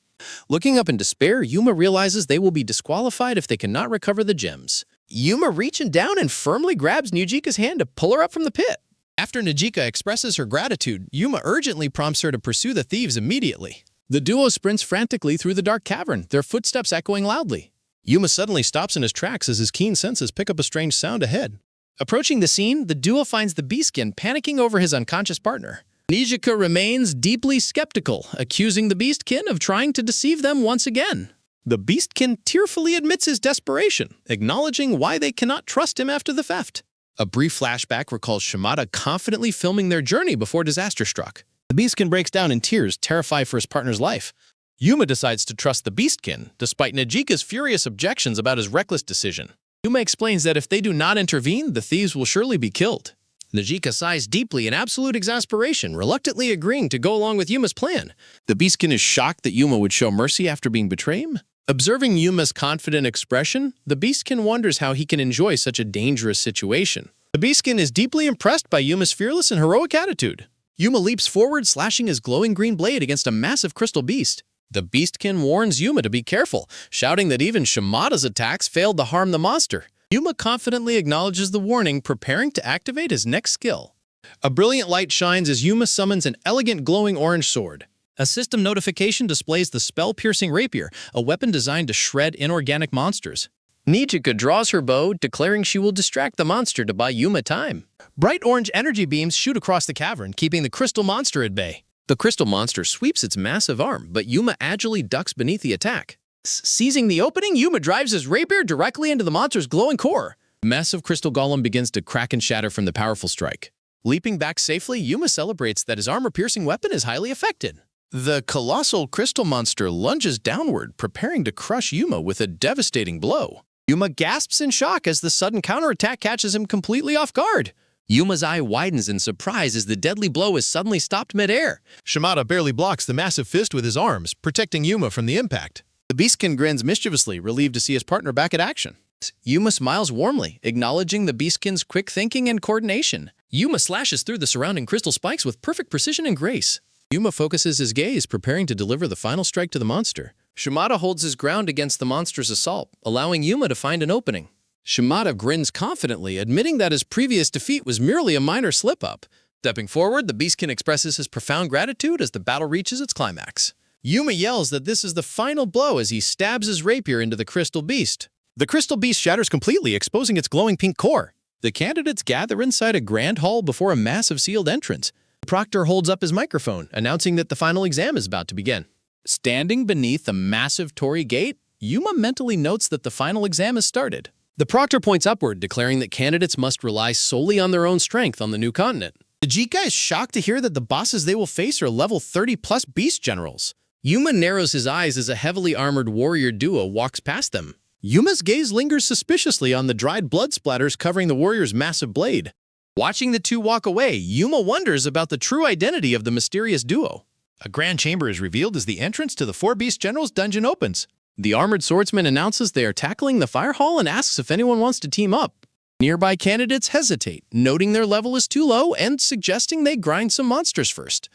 Speaker 1: Looking up in despair, Yuma realizes they will be disqualified if they cannot recover the gems. Yuma reaches down and firmly grabs Nijika's hand to pull her up from the pit. After Nijika expresses her gratitude, Yuma urgently prompts her to pursue the thieves immediately. The duo sprints frantically through the dark cavern, their footsteps echoing loudly. Yuma suddenly stops in his tracks as his keen senses pick up a strange sound ahead. Approaching the scene, the duo finds the beastkin panicking over his unconscious partner. Nijika remains deeply skeptical, accusing the beastkin of trying to deceive them once again. The beastkin tearfully admits his desperation, acknowledging why they cannot trust him after the theft. A brief flashback recalls Shimada confidently filming their journey before disaster struck. The beastkin breaks down in tears, terrified for his partner's life. Yuma decides to trust the beastkin, despite Nijika's furious objections about his reckless decision. Yuma explains that if they do not intervene, the thieves will surely be killed. Nijika sighs deeply in absolute exasperation, reluctantly agreeing to go along with Yuma's plan. The beastkin is shocked that Yuma would show mercy after being betrayed. Observing Yuma's confident expression, the beastkin wonders how he can enjoy such a dangerous situation. The beastkin is deeply impressed by Yuma's fearless and heroic attitude. Yuma leaps forward, slashing his glowing green blade against a massive crystal beast. The beastkin warns Yuma to be careful, shouting that even Shimada's attacks failed to harm the monster. Yuma confidently acknowledges the warning, preparing to activate his next skill. A brilliant light shines as Yuma summons an elegant glowing orange sword. A system notification displays the spell-piercing rapier, a weapon designed to shred inorganic monsters. Nijika draws her bow, declaring she will distract the monster to buy Yuma time. Bright orange energy beams shoot across the cavern, keeping the crystal monster at bay. The crystal monster sweeps its massive arm, but Yuma agilely ducks beneath the attack. Seizing the opening, Yuma drives his rapier directly into the monster's glowing core. The massive crystal golem begins to crack and shatter from the powerful strike. Leaping back safely, Yuma celebrates that his armor-piercing weapon is highly effective. The colossal crystal monster lunges downward, preparing to crush Yuma with a devastating blow. Yuma gasps in shock as the sudden counterattack catches him completely off guard. Yuma's eye widens in surprise as the deadly blow is suddenly stopped midair. Shimada barely blocks the massive fist with his arms, protecting Yuma from the impact. The beastkin grins mischievously, relieved to see his partner back at action. Yuma smiles warmly, acknowledging the beastkin's quick thinking and coordination. Yuma slashes through the surrounding crystal spikes with perfect precision and grace. Yuma focuses his gaze, preparing to deliver the final strike to the monster. Shimada holds his ground against the monster's assault, allowing Yuma to find an opening. Shimada grins confidently, admitting that his previous defeat was merely a minor slip-up. Stepping forward, the beastkin expresses his profound gratitude as the battle reaches its climax. Yuma yells that this is the final blow as he stabs his rapier into the crystal beast. The crystal beast shatters completely, exposing its glowing pink core. The candidates gather inside a grand hall before a massive sealed entrance. The proctor holds up his microphone, announcing that the final exam is about to begin. Standing beneath a massive torii gate, Yuma mentally notes that the final exam has started. The proctor points upward, declaring that candidates must rely solely on their own strength on the new continent. Nijika is shocked to hear that the bosses they will face are level 30+ beast generals. Yuma narrows his eyes as a heavily armored warrior duo walks past them. Yuma's gaze lingers suspiciously on the dried blood splatters covering the warrior's massive blade. Watching the two walk away, Yuma wonders about the true identity of the mysterious duo. A grand chamber is revealed as the entrance to the 4 beast generals' dungeon opens.
Speaker 2: The armored swordsman announces they are tackling the fire hall and asks if anyone wants to team up. Nearby candidates hesitate, noting their level is too low and suggesting they grind some monsters first.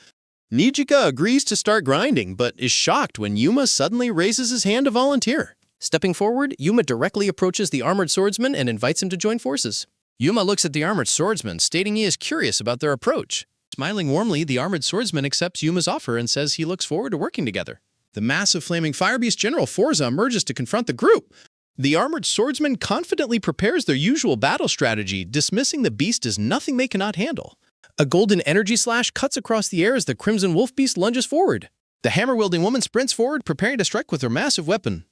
Speaker 2: Nijika agrees to start grinding, but is shocked when Yuma suddenly raises his hand to volunteer. Stepping forward, Yuma directly approaches the armored swordsman and invites him to join forces. Yuma looks at the armored swordsman, stating he is curious about their approach. Smiling warmly, the armored swordsman accepts Yuma's offer and says he looks forward to working together. The massive flaming fire beast General Forza emerges to confront the group. The armored swordsman confidently prepares their usual battle strategy, dismissing the beast as nothing they cannot handle. A golden energy slash cuts across the air as the crimson wolf beast lunges forward. The hammer-wielding woman sprints forward, preparing to strike with her massive weapon.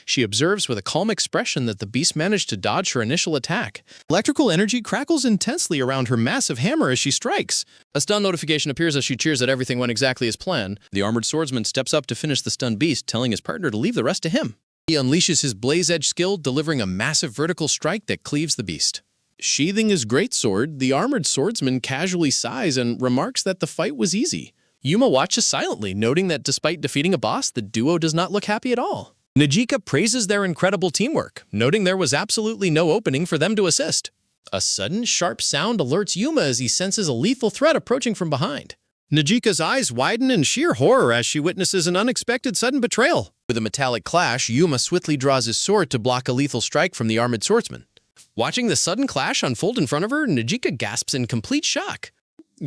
Speaker 2: She observes with a calm expression that the beast managed to dodge her initial attack. Electrical energy crackles intensely around her massive hammer as she strikes. A stun notification appears as she cheers that everything went exactly as planned. The armored swordsman steps up to finish the stunned beast, telling his partner to leave the rest to him. He unleashes his blaze edge skill, delivering a massive vertical strike that cleaves the beast. Sheathing his greatsword, the armored swordsman casually sighs and remarks that the fight was easy. Yuma watches silently, noting that despite defeating a boss, the duo does not look happy at all. Nijika praises their incredible teamwork, noting there was absolutely no opening for them to assist. A sudden, sharp sound alerts Yuma as he senses a lethal threat approaching from behind. Nijika's eyes widen in sheer horror as she witnesses an unexpected sudden betrayal. With a metallic clash, Yuma swiftly draws his sword to block a lethal strike from the armored swordsman. Watching the sudden clash unfold in front of her, Nijika gasps in complete shock.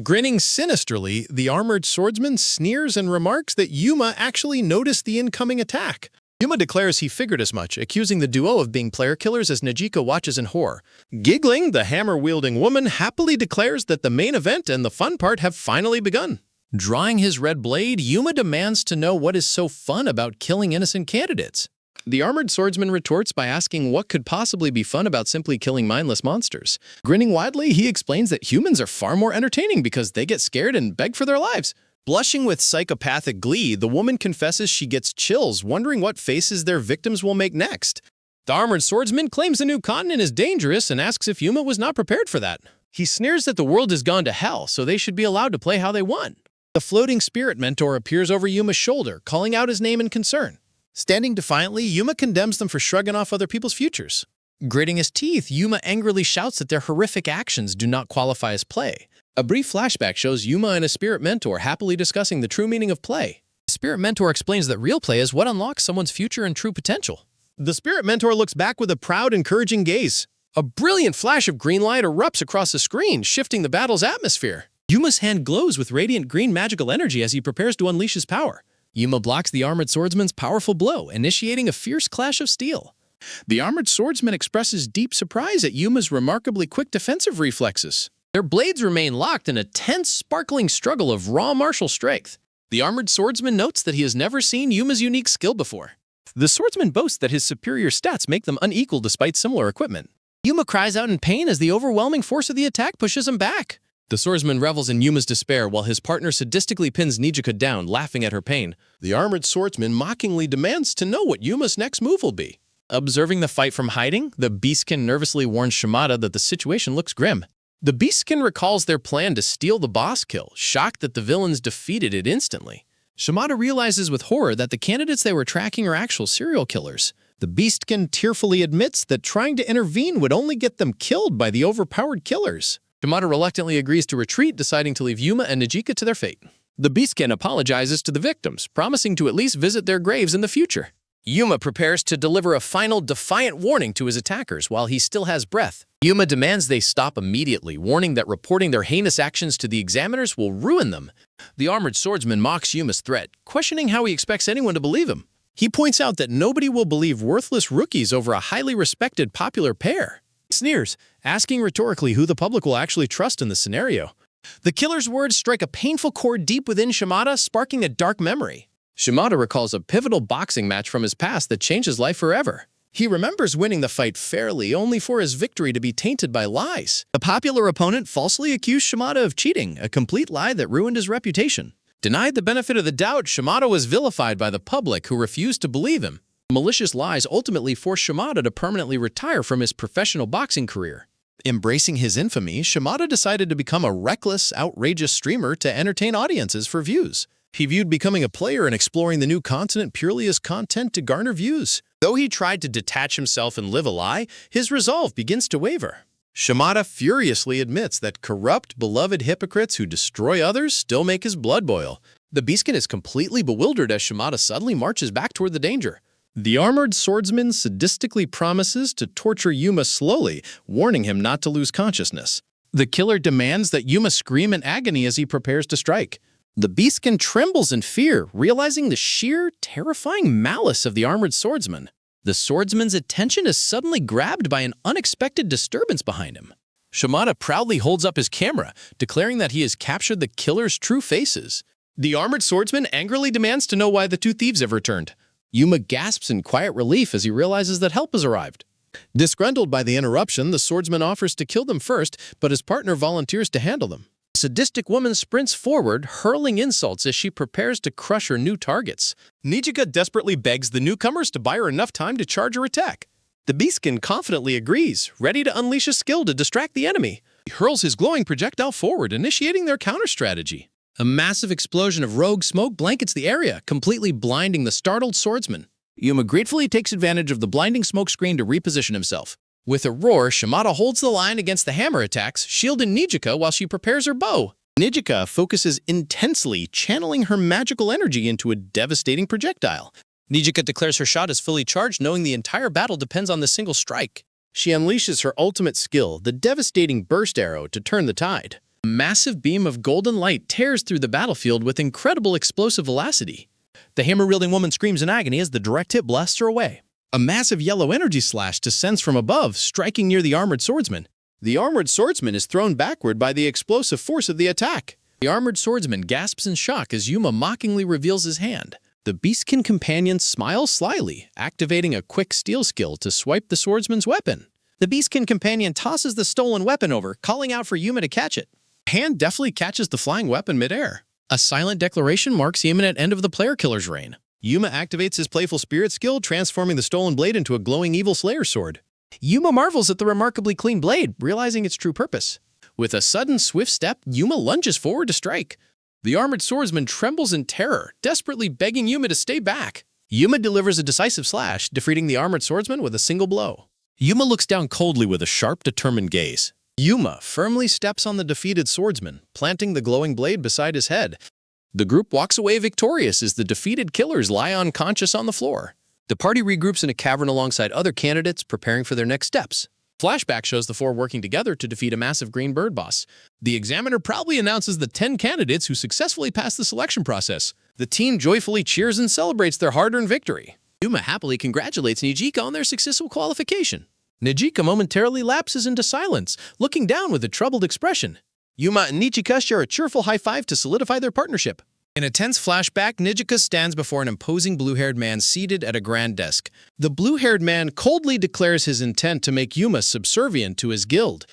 Speaker 2: Grinning sinisterly, the armored swordsman sneers and remarks that Yuma actually noticed the incoming attack. Yuma declares he figured as much, accusing the duo of being player killers as Nijika watches in horror. Giggling, the hammer-wielding woman happily declares that the main event and the fun part have finally begun. Drawing his red blade, Yuma demands to know what is so fun about killing innocent candidates. The armored swordsman retorts by asking what could possibly be fun about simply killing mindless monsters. Grinning widely, he explains that humans are far more entertaining because they get scared and beg for their lives. Blushing with psychopathic glee, the woman confesses she gets chills, wondering what faces their victims will make next. The armored swordsman claims the new continent is dangerous and asks if Yuma was not prepared for that. He sneers that the world has gone to hell, so they should be allowed to play how they want. The floating spirit mentor appears over Yuma's shoulder, calling out his name in concern. Standing defiantly, Yuma condemns them for shrugging off other people's futures. Gritting his teeth, Yuma angrily shouts that their horrific actions do not qualify as play. A brief flashback shows Yuma and a spirit mentor happily discussing the true meaning of play. The spirit mentor explains that real play is what unlocks someone's future and true potential. The spirit mentor looks back with a proud, encouraging gaze. A brilliant flash of green light erupts across the screen, shifting the battle's atmosphere. Yuma's hand glows with radiant green magical energy as he prepares to unleash his power. Yuma blocks the armored swordsman's powerful blow, initiating a fierce clash of steel. The armored swordsman expresses deep surprise at Yuma's remarkably quick defensive reflexes. Their blades remain locked in a tense, sparkling struggle of raw martial strength. The armored swordsman notes that he has never seen Yuma's unique skill before. The swordsman boasts that his superior stats make them unequal despite similar equipment. Yuma cries out in pain as the overwhelming force of the attack pushes him back. The swordsman revels in Yuma's despair while his partner sadistically pins Nijika down, laughing at her pain. The armored swordsman mockingly demands to know what Yuma's next move will be. Observing the fight from hiding, the beastkin nervously warns Shimada that the situation looks grim. The beastkin recalls their plan to steal the boss kill, shocked that the villains defeated it instantly. Shimada realizes with horror that the candidates they were tracking are actual serial killers. The beastkin tearfully admits that trying to intervene would only get them killed by the overpowered killers. Shimada reluctantly agrees to retreat, deciding to leave Yuma and Nijika to their fate. The beastkin apologizes to the victims, promising to at least visit their graves in the future. Yuma prepares to deliver a final defiant warning to his attackers while he still has breath. Yuma demands they stop immediately, warning that reporting their heinous actions to the examiners will ruin them. The armored swordsman mocks Yuma's threat, questioning how he expects anyone to believe him. He points out that nobody will believe worthless rookies over a highly respected popular pair. He sneers, asking rhetorically who the public will actually trust in this scenario. The killer's words strike a painful chord deep within Shimada, sparking a dark memory. Shimada recalls a pivotal boxing match from his past that changed his life forever. He remembers winning the fight fairly, only for his victory to be tainted by lies. A popular opponent falsely accused Shimada of cheating, a complete lie that ruined his reputation. Denied the benefit of the doubt, Shimada was vilified by the public, who refused to believe him. Malicious lies ultimately forced Shimada to permanently retire from his professional boxing career. Embracing his infamy, Shimada decided to become a reckless, outrageous streamer to entertain audiences for views.
Speaker 1: He viewed becoming a player and exploring the new continent purely as content to garner views. Though he tried to detach himself and live a lie, his resolve begins to waver. Shimada furiously admits that corrupt, beloved hypocrites who destroy others still make his blood boil. The Beastkin is completely bewildered as Shimada suddenly marches back toward the danger. The armored swordsman sadistically promises to torture Yuma slowly, warning him not to lose consciousness. The killer demands that Yuma scream in agony as he prepares to strike. The Beastkin trembles in fear, realizing the sheer, terrifying malice of the armored swordsman. The swordsman's attention is suddenly grabbed by an unexpected disturbance behind him. Shimada proudly holds up his camera, declaring that he has captured the killer's true faces. The armored swordsman angrily demands to know why the two thieves have returned. Yuma gasps in quiet relief as he realizes that help has arrived. Disgruntled by the interruption, the swordsman offers to kill them first, but his partner volunteers to handle them. The sadistic woman sprints forward, hurling insults as she prepares to crush her new targets. Nijika desperately begs the newcomers to buy her enough time to charge her attack. The Beastkin confidently agrees, ready to unleash a skill to distract the enemy. He hurls his glowing projectile forward, initiating their counter-strategy. A massive explosion of rogue smoke blankets the area, completely blinding the startled swordsman. Yuma gratefully takes advantage of the blinding smoke screen to reposition himself. With a roar, Shimada holds the line against the hammer attacks, shielding Nijika while she prepares her bow. Nijika focuses intensely, channeling her magical energy into a devastating projectile. Nijika declares her shot is fully charged, knowing the entire battle depends on the single strike. She unleashes her ultimate skill, the devastating burst arrow, to turn the tide. A massive beam of golden light tears through the battlefield with incredible explosive velocity. The hammer-wielding woman screams in agony as the direct hit blasts her away. A massive yellow energy slash descends from above, striking near the armored swordsman. The armored swordsman is thrown backward by the explosive force of the attack. The armored swordsman gasps in shock as Yuma mockingly reveals his hand. The Beastkin companion smiles slyly, activating a quick steal skill to swipe the swordsman's weapon. The Beastkin companion tosses the stolen weapon over, calling out for Yuma to catch it. Hand deftly catches the flying weapon midair. A silent declaration marks the imminent end of the player-killer's reign. Yuma activates his playful spirit skill, transforming the stolen blade into a glowing evil slayer sword. Yuma marvels at the remarkably clean blade, realizing its true purpose. With a sudden, swift step, Yuma lunges forward to strike. The armored swordsman trembles in terror, desperately begging Yuma to stay back. Yuma delivers a decisive slash, defeating the armored swordsman with a single blow. Yuma looks down coldly with a sharp, determined gaze. Yuma firmly steps on the defeated swordsman, planting the glowing blade beside his head. The group walks away victorious as the defeated killers lie unconscious on the floor. The party regroups in a cavern alongside other candidates, preparing for their next steps. Flashback shows the four working together to defeat a massive green bird boss. The examiner proudly announces the 10 candidates who successfully passed the selection process. The team joyfully cheers and celebrates their hard-earned victory. Yuma happily congratulates Nijika on their successful qualification. Nijika momentarily lapses into silence, looking down with a troubled expression. Yuma and Nijika share a cheerful high-five to solidify their partnership. In a tense flashback, Nijika stands before an imposing blue-haired man seated at a grand desk. The blue-haired man coldly declares his intent to make Yuma subservient to his guild.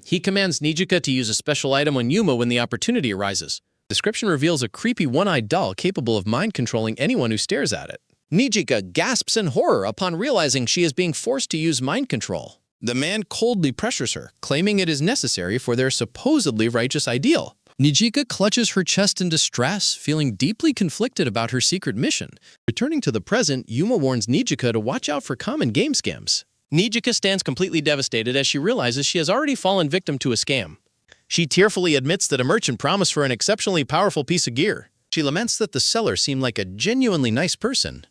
Speaker 1: He commands Nijika to use a special item on Yuma when the opportunity arises. Description reveals a creepy one-eyed doll capable of mind-controlling anyone who stares at it. Nijika gasps in horror upon realizing she is being forced to use mind control. The man coldly pressures her, claiming it is necessary for their supposedly righteous ideal. Nijika clutches her chest in distress, feeling deeply conflicted about her secret mission. Returning to the present, Yuma warns Nijika to watch out for common game scams. Nijika stands completely devastated as she realizes she has already fallen victim to a scam. She tearfully admits that a merchant promised for an exceptionally powerful piece of gear. She laments that the seller seemed like a genuinely nice person.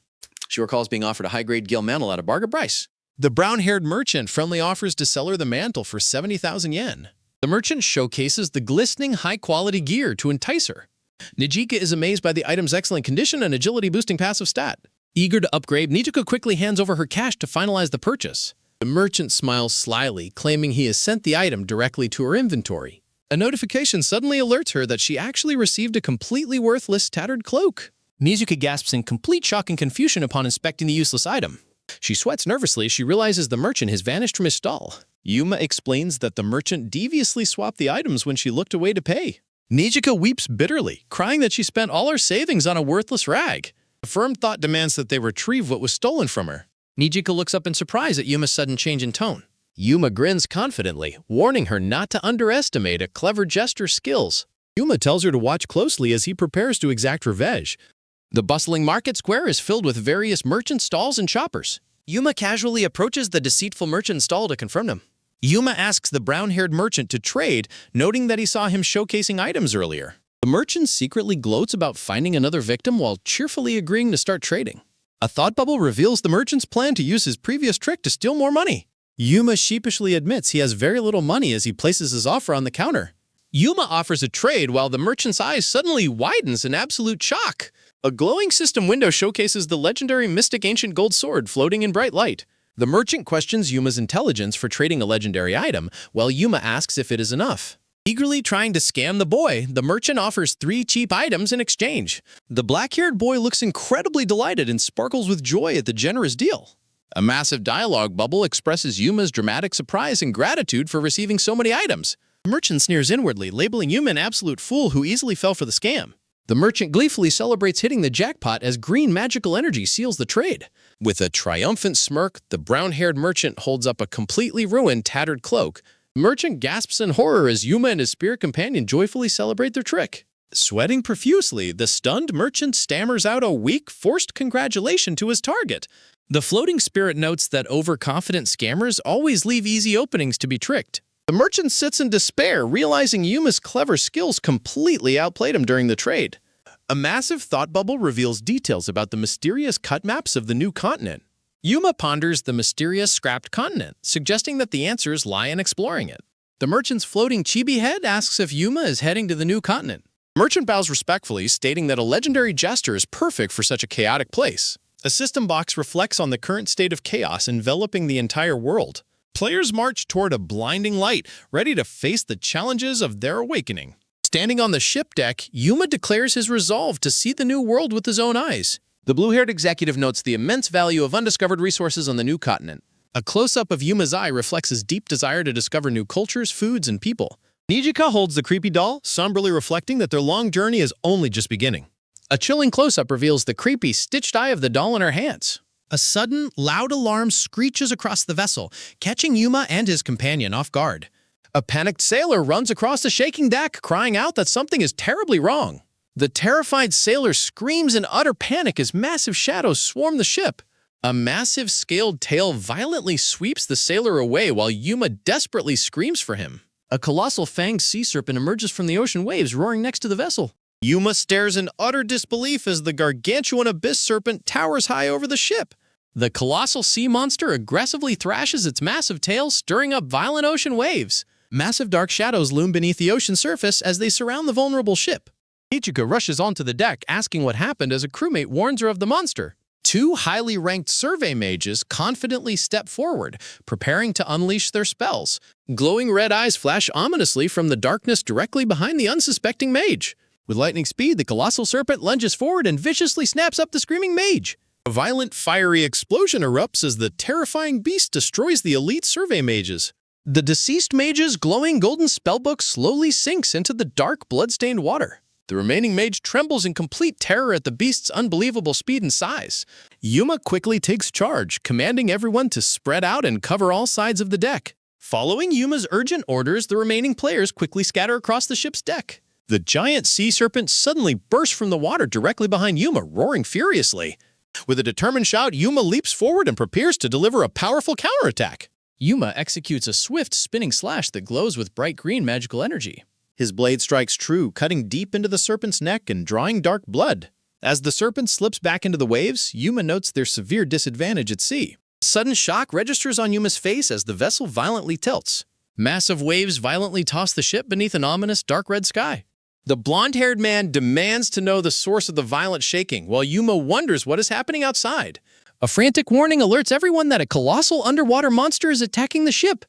Speaker 1: She recalls being offered a high-grade gill mantle at a bargain price. The brown-haired merchant friendly offers to sell her the mantle for 70,000 yen. The merchant showcases the glistening, high-quality gear to entice her. Nijika is amazed by the item's excellent condition and agility-boosting passive stat. Eager to upgrade, Nijika quickly hands over her cash to finalize the purchase. The merchant smiles slyly, claiming he has sent the item directly to her inventory. A notification suddenly alerts her that she actually received a completely worthless, tattered cloak. Nijika gasps in complete shock and confusion upon inspecting the useless item. She sweats nervously as she realizes the merchant has vanished from his stall. Yuma explains that the merchant deviously swapped the items when she looked away to pay. Nijika weeps bitterly, crying that she spent all her savings on a worthless rag. A firm thought demands that they retrieve what was stolen from her. Nijika looks up in surprise at Yuma's sudden change in tone. Yuma grins confidently, warning her not to underestimate a clever jester's skills. Yuma tells her to watch closely as he prepares to exact revenge.
Speaker 2: The bustling market square is filled with various merchant stalls and shoppers. Yuma casually approaches the deceitful merchant stall to confront him. Yuma asks the brown-haired merchant to trade, noting that he saw him showcasing items earlier. The merchant secretly gloats about finding another victim while cheerfully agreeing to start trading. A thought bubble reveals the merchant's plan to use his previous trick to steal more money.
Speaker 1: Yuma sheepishly admits he has very little money as he places his offer on the counter.
Speaker 2: Yuma offers a trade while the merchant's eyes suddenly widens in absolute shock. A glowing system window showcases the legendary mystic ancient gold sword floating in bright light. The merchant questions Yuma's intelligence for trading a legendary item, while Yuma asks if it is enough. Eagerly trying to scam the boy, the merchant offers 3 cheap items in exchange. The black-haired boy looks incredibly delighted and sparkles with joy at the generous deal. A massive dialogue bubble expresses Yuma's dramatic surprise and gratitude for receiving so many items.
Speaker 1: The merchant sneers inwardly, labeling Yuma an absolute fool who easily fell for the scam.
Speaker 2: The merchant gleefully celebrates hitting the jackpot as green magical energy seals the trade. With a triumphant smirk, the brown-haired merchant holds up a completely ruined, tattered cloak. The merchant gasps in horror as Yuma and his spirit companion joyfully celebrate their trick.
Speaker 1: Sweating profusely, the stunned merchant stammers out a weak, forced congratulation to his target.
Speaker 2: The floating spirit notes that overconfident scammers always leave easy openings to be tricked.
Speaker 1: The merchant sits in despair, realizing Yuma's clever skills completely outplayed him during the trade. A massive thought bubble reveals details about the mysterious cut maps of the new continent.
Speaker 2: Yuma ponders the mysterious scrapped continent, suggesting that the answers lie in exploring it. The merchant's floating chibi head asks if Yuma is heading to the new continent.
Speaker 1: The merchant bows respectfully, stating that a legendary Jester is perfect for such a chaotic place. A system box reflects on the current state of chaos enveloping the entire world. Players march toward a blinding light, ready to face the challenges of their awakening.
Speaker 2: Standing on the ship deck, Yuma declares his resolve to see the new world with his own eyes. The blue-haired executive notes the immense value of undiscovered resources on the new continent.
Speaker 1: A close-up of Yuma's eye reflects his deep desire to discover new cultures, foods, and people.
Speaker 2: Nijika holds the creepy doll,
Speaker 1: Somberly reflecting that their long journey is only just beginning.
Speaker 2: A chilling close-up reveals the creepy, stitched eye of the doll in her hands.
Speaker 1: A sudden, loud alarm screeches across the vessel, catching Yuma and his companion off guard. A panicked sailor runs across the shaking deck, crying out that something is terribly wrong. The terrified sailor screams in utter panic as massive shadows swarm the ship. A massive scaled tail violently sweeps the sailor away while Yuma desperately screams for him.
Speaker 2: A colossal fanged sea serpent emerges from the ocean waves, roaring next to the vessel.
Speaker 1: Yuma stares in utter disbelief as the gargantuan abyss serpent towers high over the ship.
Speaker 2: The colossal sea monster aggressively thrashes its massive tail, stirring up violent ocean waves.
Speaker 1: Massive dark shadows loom beneath the ocean surface as they surround the vulnerable ship.
Speaker 2: Ichika rushes onto the deck, asking what happened as a crewmate warns her of the monster.
Speaker 1: 2 highly ranked survey mages confidently step forward, preparing to unleash their spells. Glowing red eyes flash ominously from the darkness directly behind the unsuspecting mage. With lightning speed, the colossal serpent lunges forward and viciously snaps up the screaming mage. A violent, fiery explosion erupts as the terrifying beast destroys the elite survey mages. The deceased mage's glowing golden spellbook slowly sinks into the dark, blood-stained water. The remaining mage trembles in complete terror at the beast's unbelievable speed and size. Yuma quickly takes charge, commanding everyone to spread out and cover all sides of the deck. Following Yuma's urgent orders, the remaining players quickly scatter across the ship's deck. The giant sea serpent suddenly bursts from the water directly behind Yuma, roaring furiously. With a determined shout, Yuma leaps forward and prepares to deliver a powerful counterattack.
Speaker 2: Yuma executes a swift, spinning slash that glows with bright green magical energy.
Speaker 1: His blade strikes true, cutting deep into the serpent's neck and drawing dark blood. As the serpent slips back into the waves, Yuma notes their severe disadvantage at sea. Sudden shock registers on Yuma's face as the vessel violently tilts.
Speaker 2: Massive waves violently toss the ship beneath an ominous dark red sky.
Speaker 1: The blonde-haired man demands to know the source of the violent shaking, while Yuma wonders what is happening outside.
Speaker 2: A frantic warning alerts everyone that a colossal underwater monster is attacking the ship.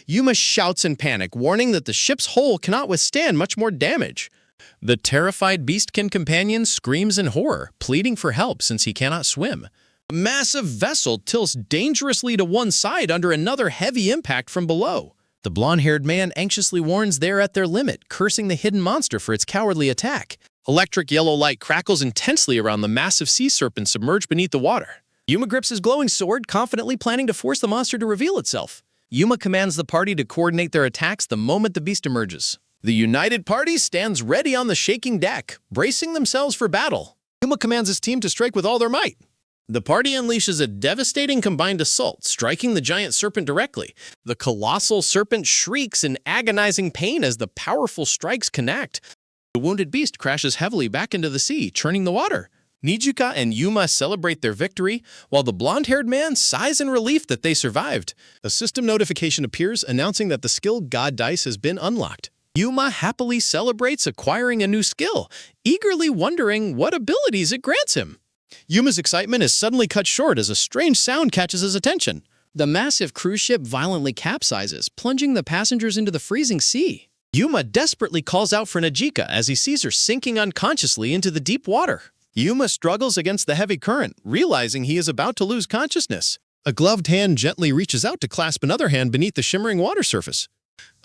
Speaker 1: Yuma shouts in panic, warning that the ship's hull cannot withstand much more damage. The terrified beastkin companion screams in horror, pleading for help since he cannot swim. A massive vessel tilts dangerously to one side under another heavy impact from below. The blonde-haired man anxiously warns they're at their limit, cursing the hidden monster for its cowardly attack. Electric yellow light crackles intensely around the massive sea serpent submerged beneath the water. Yuma grips his glowing sword, confidently planning to force the monster to reveal itself. Yuma commands the party to coordinate their attacks the moment the beast emerges. The united party stands ready on the shaking deck, bracing themselves for battle. Yuma commands his team to strike with all their might. The party unleashes a devastating combined assault, striking the giant serpent directly. The colossal serpent shrieks in agonizing pain as the powerful strikes connect. The wounded beast crashes heavily back into the sea, churning the water. Nijika and Yuma celebrate their victory, while the blonde-haired man sighs in relief that they survived. A system notification appears announcing that the skill God Dice has been unlocked. Yuma happily celebrates acquiring a new skill, eagerly wondering what abilities it grants him. Yuma's excitement is suddenly cut short as a strange sound catches his attention.
Speaker 3: The massive cruise ship violently capsizes, plunging the passengers into the freezing sea.
Speaker 1: Yuma desperately calls out for Nijika as he sees her sinking unconsciously into the deep water. Yuma struggles against the heavy current, realizing he is about to lose consciousness. A gloved hand gently reaches out to clasp another hand beneath the shimmering water surface.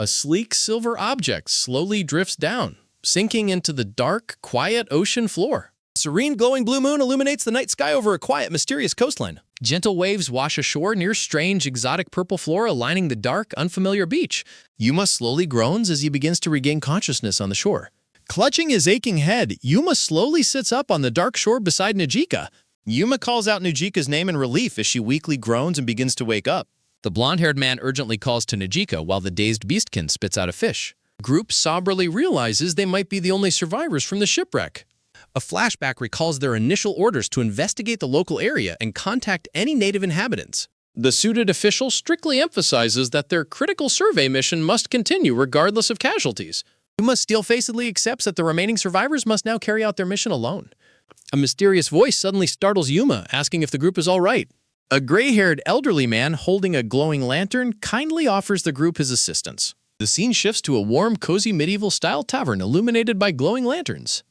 Speaker 1: A sleek silver object slowly drifts down, sinking into the dark, quiet ocean floor. A serene, glowing blue moon illuminates the night sky over a quiet, mysterious coastline.
Speaker 3: Gentle waves wash ashore near strange, exotic purple flora lining the dark, unfamiliar beach.
Speaker 1: Yuma slowly groans as he begins to regain consciousness on the shore. Clutching his aching head, Yuma slowly sits up on the dark shore beside Nijika. Yuma calls out Nijika's name in relief as she weakly groans and begins to wake up.
Speaker 3: The blonde-haired man urgently calls to Nijika while the dazed beastkin spits out a fish.
Speaker 1: The group somberly realizes they might be the only survivors from the shipwreck. A flashback recalls their initial orders to investigate the local area and contact any native inhabitants. The suited official strictly emphasizes that their critical survey mission must continue regardless of casualties. Yuma steel-facedly accepts that the remaining survivors must now carry out their mission alone. A mysterious voice suddenly startles Yuma, asking if the group is all right. A gray-haired elderly man holding a glowing lantern kindly offers the group his assistance. The scene shifts to a warm, cozy medieval-style tavern illuminated by glowing lanterns.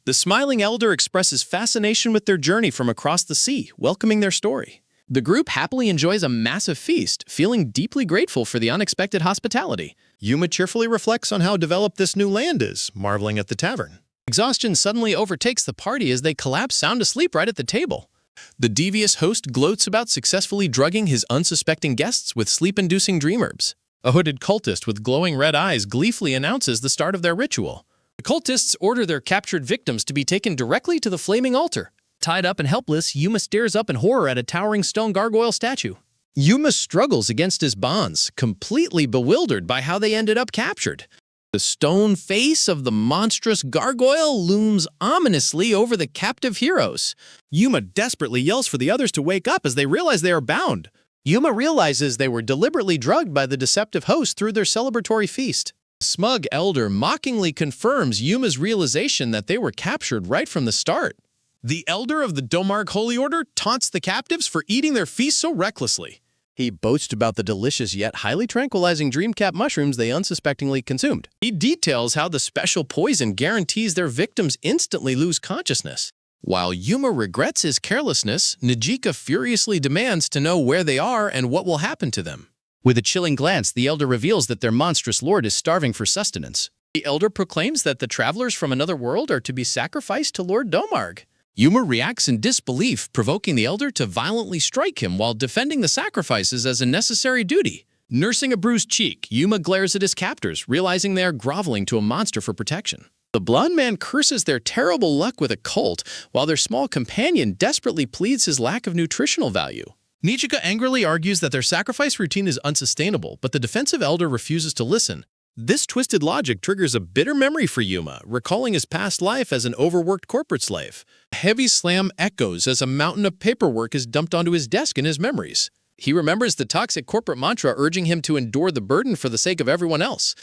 Speaker 1: The smiling elder expresses fascination with their journey from across the sea, welcoming their story. The group happily enjoys a massive feast, feeling deeply grateful for the unexpected hospitality. Yuma cheerfully reflects on how developed this new land is, marveling at the tavern. Exhaustion suddenly overtakes the party as they collapse sound asleep right at the table. The devious host gloats about successfully drugging his unsuspecting guests with sleep-inducing dream herbs. A hooded cultist with glowing red eyes gleefully announces the start of their ritual. The cultists order their captured victims to be taken directly to the flaming altar. Tied up and helpless, Yuma stares up in horror at a towering stone gargoyle statue. Yuma struggles against his bonds, completely bewildered by how they ended up captured. The stone face of the monstrous gargoyle looms ominously over the captive heroes. Yuma desperately yells for the others to wake up as they realize they are bound. Yuma realizes they were deliberately drugged by the deceptive host through their celebratory feast. The smug elder mockingly confirms Yuma's realization that they were captured right from the start. The elder of the Domarg Holy Order taunts the captives for eating their feast so recklessly. He boasts about the delicious yet highly tranquilizing dreamcap mushrooms they unsuspectingly consumed. He details how the special poison guarantees their victims instantly lose consciousness. While Yuma regrets his carelessness, Nijika furiously demands to know where they are and what will happen to them. With a chilling glance, the elder reveals that their monstrous lord is starving for sustenance. The elder proclaims that the travelers from another world are to be sacrificed to Lord Domarg. Yuma reacts in disbelief, provoking the elder to violently strike him while defending the sacrifices as a necessary duty. Nursing a bruised cheek, Yuma glares at his captors, realizing they are groveling to a monster for protection. The blonde man curses their terrible luck with a cult, while their small companion desperately pleads his lack of nutritional value. Nijika angrily argues that their sacrifice routine is unsustainable, but the defensive elder refuses to listen. This twisted logic triggers a bitter memory for Yuma, recalling his past life as an overworked corporate slave. A heavy slam echoes as a mountain of paperwork is dumped onto his desk in his memories. He remembers the toxic corporate mantra urging him to endure the burden for the sake of everyone else.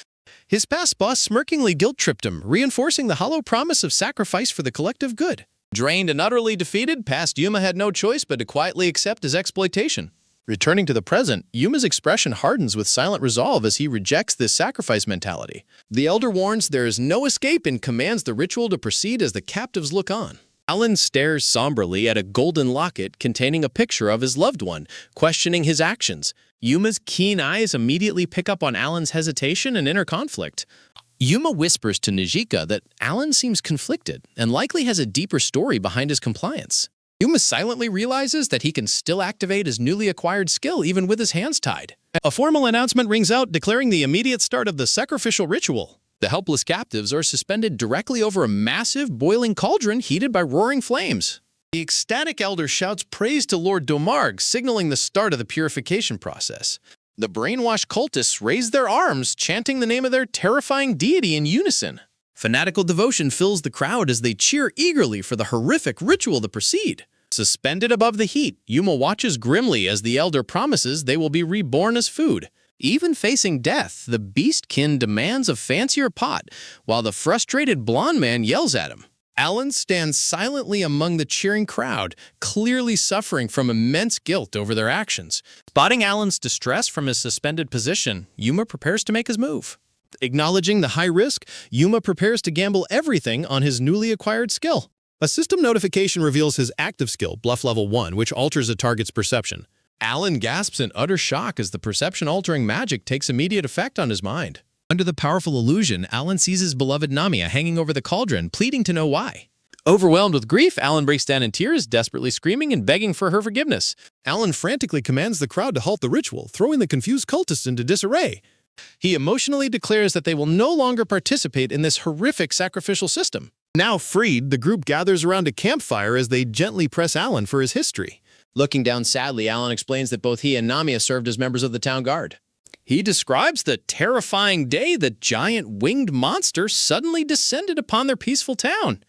Speaker 1: His past boss smirkingly guilt-tripped him, reinforcing the hollow promise of sacrifice for the collective good. Drained and utterly defeated, past Yuma had no choice but to quietly accept his exploitation. Returning to the present, Yuma's expression hardens with silent resolve as he rejects this sacrifice mentality. The elder warns there is no escape and commands the ritual to proceed as the captives look on. Alan stares somberly at a golden locket containing a picture of his loved one, questioning his actions. Yuma's keen eyes immediately pick up on Alan's hesitation and inner conflict. Yuma whispers to Nijika that Alan seems conflicted and likely has a deeper story behind his compliance. Yuma silently realizes that he can still activate his newly acquired skill even with his hands tied. A formal announcement rings out declaring the immediate start of the sacrificial ritual.
Speaker 2: The helpless captives are suspended directly over a massive boiling cauldron heated by roaring flames. The ecstatic elder shouts praise to Lord Domarg, signaling the start of the purification process. The brainwashed cultists raise their arms, chanting the name of their terrifying deity in unison. Fanatical devotion fills the crowd as they cheer eagerly for the horrific ritual to proceed. Suspended above the heat, Yuma watches grimly as the elder promises they will be reborn as food. Even facing death, the beastkin demands a fancier pot, while the frustrated blonde man yells at him. Alan stands silently among the cheering crowd, clearly suffering from immense guilt over their actions. Spotting Alan's distress from his suspended position, Yuma prepares to make his move. Acknowledging the high risk, Yuma prepares to gamble everything on his newly acquired skill. A system notification reveals his active skill, Bluff Level 1, which alters a target's perception. Alan gasps in utter shock as the perception-altering magic takes immediate effect on his mind. Under the powerful illusion, Alan sees his beloved Namiya hanging over the cauldron, pleading to know why. Overwhelmed with grief, Alan breaks down in tears, desperately screaming and begging for her forgiveness. Alan frantically commands the crowd to halt the ritual, throwing the confused cultists into disarray. He emotionally declares that they will no longer participate in this horrific sacrificial system. Now freed, the group gathers around a campfire as they gently press Alan for his history. Looking down sadly, Alan explains that both he and Namiya served as members of the town guard. He describes the terrifying day the giant winged monster suddenly descended upon their peaceful town.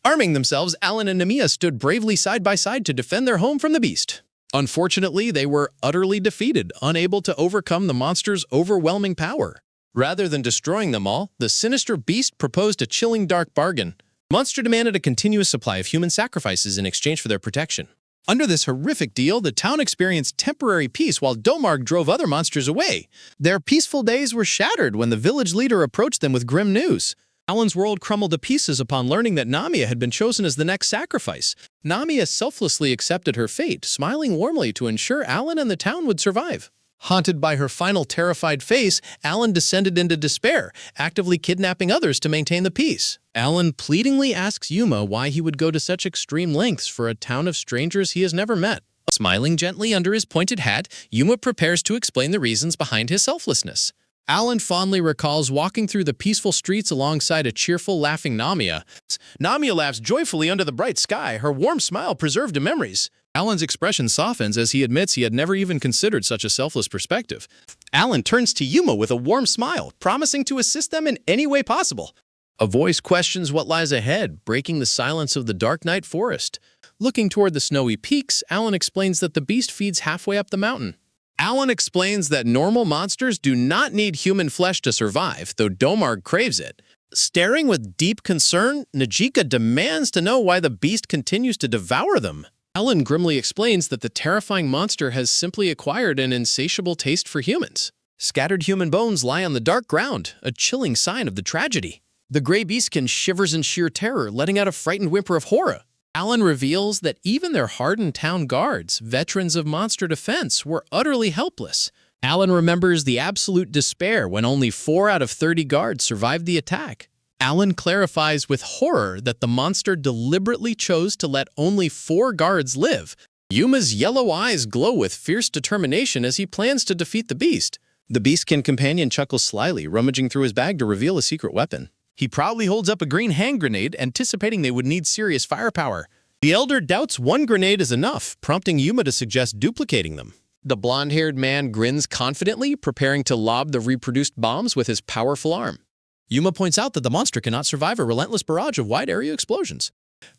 Speaker 2: Arming themselves, Alan and Namiya stood bravely side by side to defend their home from the beast. Unfortunately, they were utterly defeated, unable to overcome the monster's overwhelming power. Rather than destroying them all, the sinister beast proposed a chilling dark bargain. The monster demanded a continuous supply of human sacrifices in exchange for their protection. Under this horrific deal, the town experienced temporary peace while Domarg drove other monsters away. Their peaceful days were shattered when the village leader approached them with grim news. Alan's world crumbled to pieces upon learning that Namiya had been chosen as the next sacrifice. Namiya selflessly accepted her fate, smiling warmly to ensure Alan and the town would survive. Haunted by her final terrified face, Alan descended into despair, actively kidnapping others to maintain the peace. Alan pleadingly asks Yuma why he would go to such extreme lengths for a town of strangers he has never met. Smiling gently under his pointed hat, Yuma prepares to explain the reasons behind his selflessness. Alan fondly recalls walking through the peaceful streets alongside a cheerful, laughing Namiya. Namiya laughs joyfully under the bright sky, her warm smile preserved in memories. Alan's expression softens as he admits he had never even considered such a selfless perspective. Alan turns to Yuma with a warm smile, promising to assist them in any way possible. A voice questions what lies ahead, breaking the silence of the dark night forest. Looking toward the snowy peaks, Alan explains that the beast feeds halfway up the mountain. Alan explains that normal monsters do not need human flesh to survive, though Domarg craves it. Staring with deep concern, Najika demands to know why the beast continues to devour them. Alan grimly explains that the terrifying monster has simply acquired an insatiable taste for humans. Scattered human bones lie on the dark ground, a chilling sign of the tragedy. The gray beastkin shivers in sheer terror, letting out a frightened whimper of horror. Alan reveals that even their hardened town guards, veterans of monster defense, were utterly helpless. Alan remembers the absolute despair when only 4 out of 30 guards survived the attack. Alan clarifies with horror that the monster deliberately chose to let only 4 guards live. Yuma's yellow eyes glow with fierce determination as he plans to defeat the beast. The beastkin companion chuckles slyly, rummaging through his bag to reveal a secret weapon. He proudly holds up a green hand grenade, anticipating they would need serious firepower. The elder doubts one grenade is enough, prompting Yuma to suggest duplicating them. The blonde-haired man grins confidently, preparing to lob the reproduced bombs with his powerful arm. Yuma points out that the monster cannot survive a relentless barrage of wide-area explosions.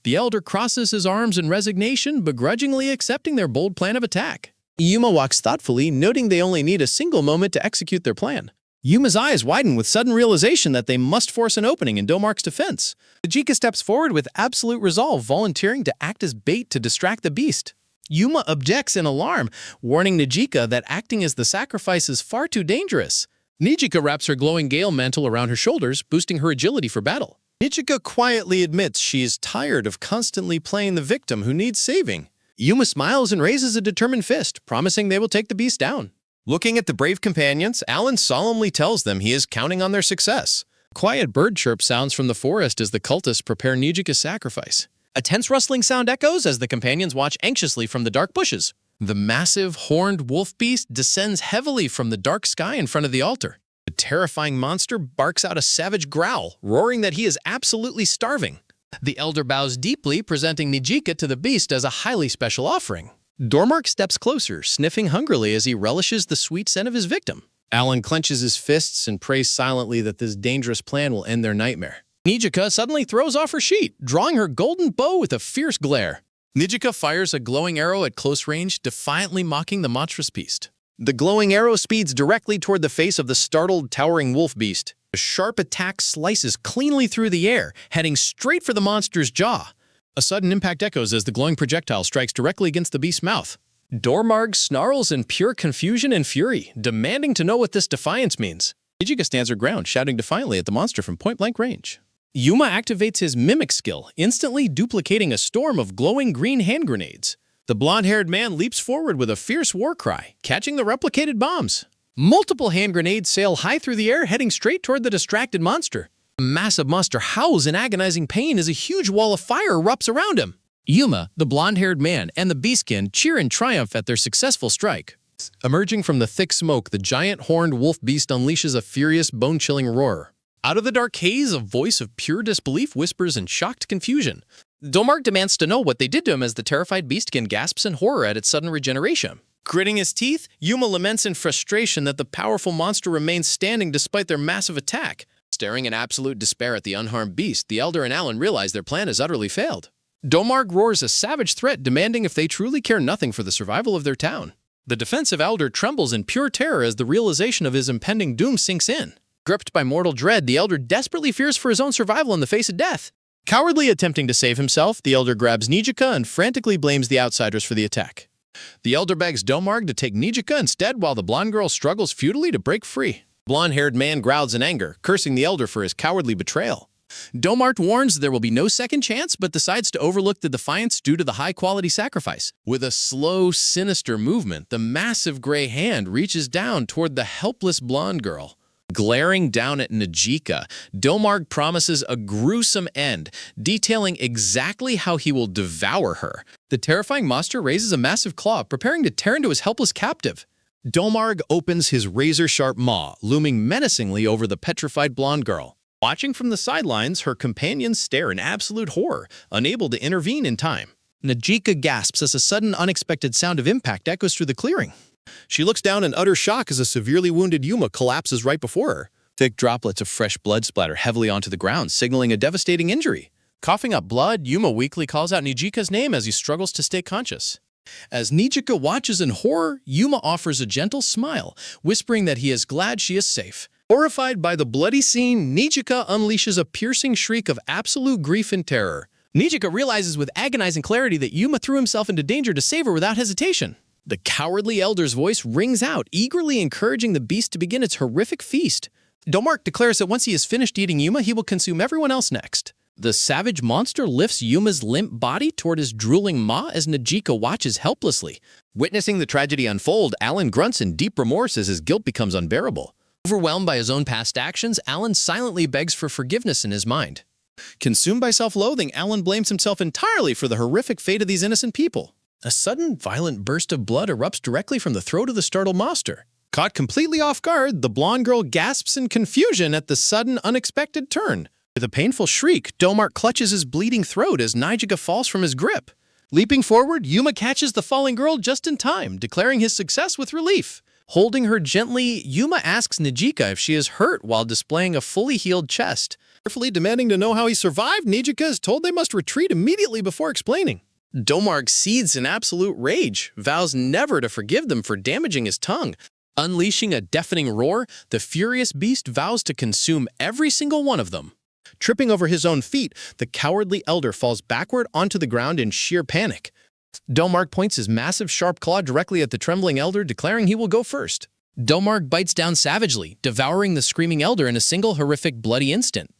Speaker 2: The elder crosses his arms in resignation, begrudgingly accepting their bold plan of attack. Yuma walks thoughtfully, noting they only need a single moment to execute their plan. Yuma's eyes widen with sudden realization that they must force an opening in Domarg's defense. Najika steps forward with absolute resolve, volunteering to act as bait to distract the beast. Yuma objects in alarm, warning Najika that acting as the sacrifice is far too dangerous. Najika wraps her glowing gale mantle around her shoulders, boosting her agility for battle. Najika quietly admits she is tired of constantly playing the victim who needs saving. Yuma smiles and raises a determined fist, promising they will take the beast down. Looking at the brave companions, Alan solemnly tells them he is counting on their success. Quiet bird chirp sounds from the forest as the cultists prepare Najika's sacrifice. A tense rustling sound echoes as the companions watch anxiously from the dark bushes. The massive, horned wolf beast descends heavily from the dark sky in front of the altar. The
Speaker 1: terrifying monster barks out a savage growl, roaring that he is absolutely starving.
Speaker 2: The elder bows deeply, presenting Nijika to the beast as a highly special offering. Dormark steps closer, sniffing hungrily as he relishes the sweet scent of his victim.
Speaker 1: Alan clenches his fists and prays silently that this dangerous plan will end their nightmare.
Speaker 2: Nijika suddenly throws off her sheet, drawing her golden bow with a fierce glare. Nijika fires a glowing arrow at close range, defiantly mocking the monstrous beast.
Speaker 1: The glowing arrow speeds directly toward the face of the startled, towering wolf beast.
Speaker 2: A sharp attack slices cleanly through the air, heading straight for the monster's jaw.
Speaker 1: A sudden impact echoes as the glowing projectile strikes directly against the beast's mouth.
Speaker 2: Dormarg snarls in pure confusion and fury, demanding to know what this defiance means.
Speaker 1: Nijika stands her ground, shouting defiantly at the monster from point-blank range.
Speaker 2: Yuma activates his mimic skill, instantly duplicating a storm of glowing green hand grenades.
Speaker 1: The blonde-haired man leaps forward with a fierce war cry, catching the replicated bombs.
Speaker 2: Multiple hand grenades sail high through the air, heading straight toward the distracted monster. The massive monster howls in agonizing pain as a huge wall of fire erupts around him. Yuma, the blonde-haired man, and the beastkin cheer in triumph at their successful strike.
Speaker 1: Emerging from the thick smoke, the giant horned wolf beast unleashes a furious, bone-chilling roar.
Speaker 2: Out of the dark haze, a voice of pure disbelief whispers in shocked confusion. Dormark demands to know what they did to him as the terrified beastkin gasps in horror at its sudden regeneration.
Speaker 1: Gritting his teeth, Yuma laments in frustration that the powerful monster remains standing despite their massive attack.
Speaker 2: Staring in absolute despair at the unharmed beast, the Elder and Alan realize their plan has utterly failed. Dormark roars a savage threat, demanding if they truly care nothing for the survival of their town. The defensive Elder trembles in pure terror as the realization of his impending doom sinks in. Gripped by mortal dread, the Elder desperately fears for his own survival in the face of death.
Speaker 1: Cowardly attempting to save himself, the Elder grabs Nijika and frantically blames the outsiders for the attack. The Elder begs Dormark to take Nijika instead while the blonde girl struggles futilely to break free. The blonde-haired man growls in anger, cursing the Elder for his cowardly betrayal.
Speaker 2: Dormark warns there will be no second chance, but decides to overlook the defiance due to the high-quality sacrifice. With a slow, sinister movement, the massive gray hand reaches down toward the helpless blonde girl. Glaring down at Nijika, Dormark promises a gruesome end, detailing exactly how he will devour her. The terrifying monster raises a massive claw, preparing to tear into his helpless captive.
Speaker 1: Dormark opens his razor-sharp maw, looming menacingly over the petrified blonde girl. Watching from the sidelines, her companions stare in absolute horror, unable to intervene in time.
Speaker 2: Nijika gasps as a sudden, unexpected sound of impact echoes through the clearing.
Speaker 1: She looks down in utter shock as a severely wounded Yuma collapses right before her.
Speaker 2: Thick droplets of fresh blood splatter heavily onto the ground, signaling a devastating injury. Coughing up blood, Yuma weakly calls out Nijika's name as he struggles to stay conscious. As Nijika watches in horror, Yuma offers a gentle smile, whispering that he is glad she is safe.
Speaker 1: Horrified by the bloody scene, Nijika unleashes a piercing shriek of absolute grief and terror.
Speaker 2: Nijika realizes with agonizing clarity that Yuma threw himself into danger to save her without hesitation. The cowardly Elder's voice rings out, eagerly encouraging the beast to begin its horrific feast. Dormark declares that once he has finished eating Yuma, he will consume everyone else next. The savage monster lifts Yuma's limp body toward his drooling maw as Nijika watches helplessly.
Speaker 1: Witnessing the tragedy unfold, Alan grunts in deep remorse as his guilt becomes unbearable.
Speaker 2: Overwhelmed by his own past actions, Alan silently begs for forgiveness in his mind.
Speaker 1: Consumed by self-loathing, Alan blames himself entirely for the horrific fate of these innocent people.
Speaker 2: A sudden, violent burst of blood erupts directly from the throat of the startled monster.
Speaker 1: Caught completely off guard, the blonde girl gasps in confusion at the sudden, unexpected turn.
Speaker 2: With a painful shriek, Dormark clutches his bleeding throat as Nijika falls from his grip.
Speaker 1: Leaping forward, Yuma catches the falling girl just in time, declaring his success with relief.
Speaker 2: Holding her gently, Yuma asks Nijika if she is hurt while displaying a fully healed chest.
Speaker 1: Carefully demanding to know how he survived, Nijika is told they must retreat immediately before explaining.
Speaker 2: Dormark seethes in absolute rage, vows never to forgive them for damaging his tongue. Unleashing a deafening roar, the furious beast vows to consume every single one of them.
Speaker 1: Tripping over his own feet, the cowardly Elder falls backward onto the ground in sheer panic.
Speaker 2: Dormark points his massive sharp claw directly at the trembling Elder, declaring he will go first. Dormark bites down savagely, devouring the screaming Elder in a single horrific bloody instant.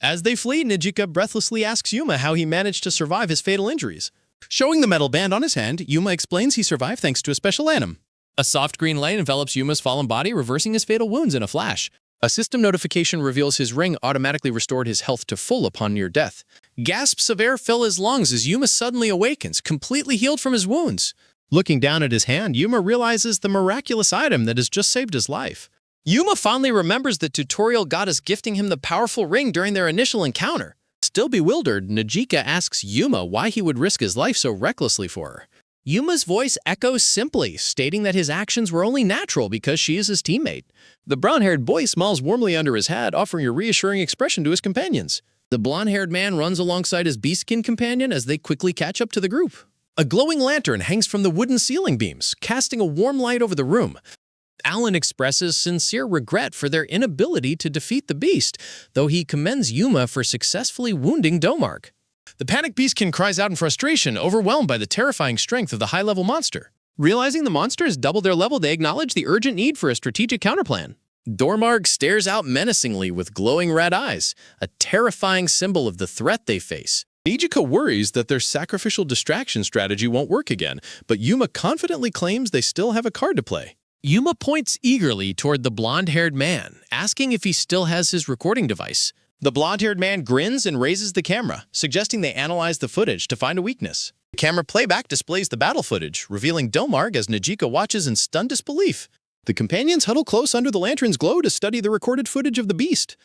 Speaker 1: As they flee, Nijika breathlessly asks Yuma how he managed to survive his fatal injuries. Showing the metal band on his hand, Yuma explains he survived thanks to a special anim.
Speaker 2: A soft green light envelops Yuma's fallen body, reversing his fatal wounds in a flash. A system notification reveals his ring automatically restored his health to full upon near death. Gasps of air fill his lungs as Yuma suddenly awakens, completely healed from his wounds.
Speaker 1: Looking down at his hand, Yuma realizes the miraculous item that has just saved his life.
Speaker 2: Yuma fondly remembers the tutorial goddess gifting him the powerful ring during their initial encounter. Still bewildered, Najika asks Yuma why he would risk his life so recklessly for her. Yuma's voice echoes simply, stating that his actions were only natural because she is his teammate. The brown-haired boy smiles warmly under his hat, offering a reassuring expression to his companions. The blonde-haired man runs alongside his beastkin companion as they quickly catch up to the group. A glowing lantern hangs from the wooden ceiling beams, casting a warm light over the room. Alan expresses sincere regret for their inability to defeat the beast, though he commends Yuma for successfully wounding Domark. The panicked beastkin cries out in frustration, overwhelmed by the terrifying strength of the high-level monster. Realizing the monster has doubled their level, they acknowledge the urgent need for a strategic counterplan. Dormarg stares out menacingly with glowing red eyes, a terrifying symbol of the threat they face. Nijika worries that their sacrificial distraction strategy won't work again, but Yuma confidently claims they still have a card to play. Yuma points eagerly toward the blonde-haired man, asking if he still has his recording device. The blonde-haired man grins and raises the camera, suggesting they analyze the footage to find a weakness. The camera playback displays the battle footage, revealing Domarg as Najika watches in stunned disbelief. The companions huddle close under the lantern's glow to study the recorded footage of the beast.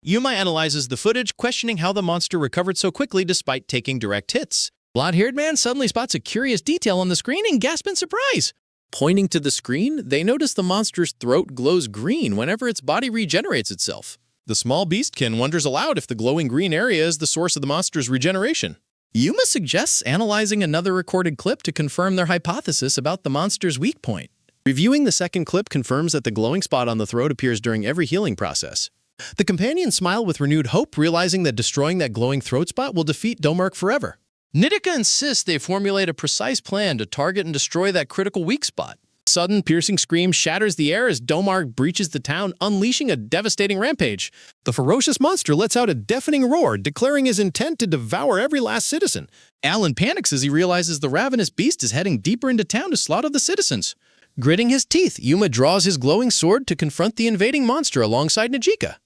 Speaker 2: Yuma analyzes the footage, questioning how the monster recovered so quickly despite taking direct hits. Blonde-haired man suddenly spots a curious detail on the screen and gasps in surprise. Pointing to the screen, they notice the monster's throat glows green whenever its body regenerates itself. The small beastkin wonders aloud if the glowing green area is the source of the monster's regeneration. Yuma suggests analyzing another recorded clip to confirm their hypothesis about the monster's weak point. Reviewing the second clip confirms that the glowing spot on the throat appears during every healing process. The companions smile with renewed hope, realizing that destroying that glowing throat spot will defeat Domark forever. Nijika insists they formulate a precise plan to target and destroy that critical weak spot. A sudden, piercing scream shatters the air as Domark breaches the town, unleashing a devastating rampage. The ferocious monster lets out a deafening roar, declaring his intent to devour every last citizen. Alan panics as he realizes the ravenous beast is heading deeper into town to slaughter the citizens. Gritting his teeth, Yuma draws his glowing sword to confront the invading monster alongside Najika.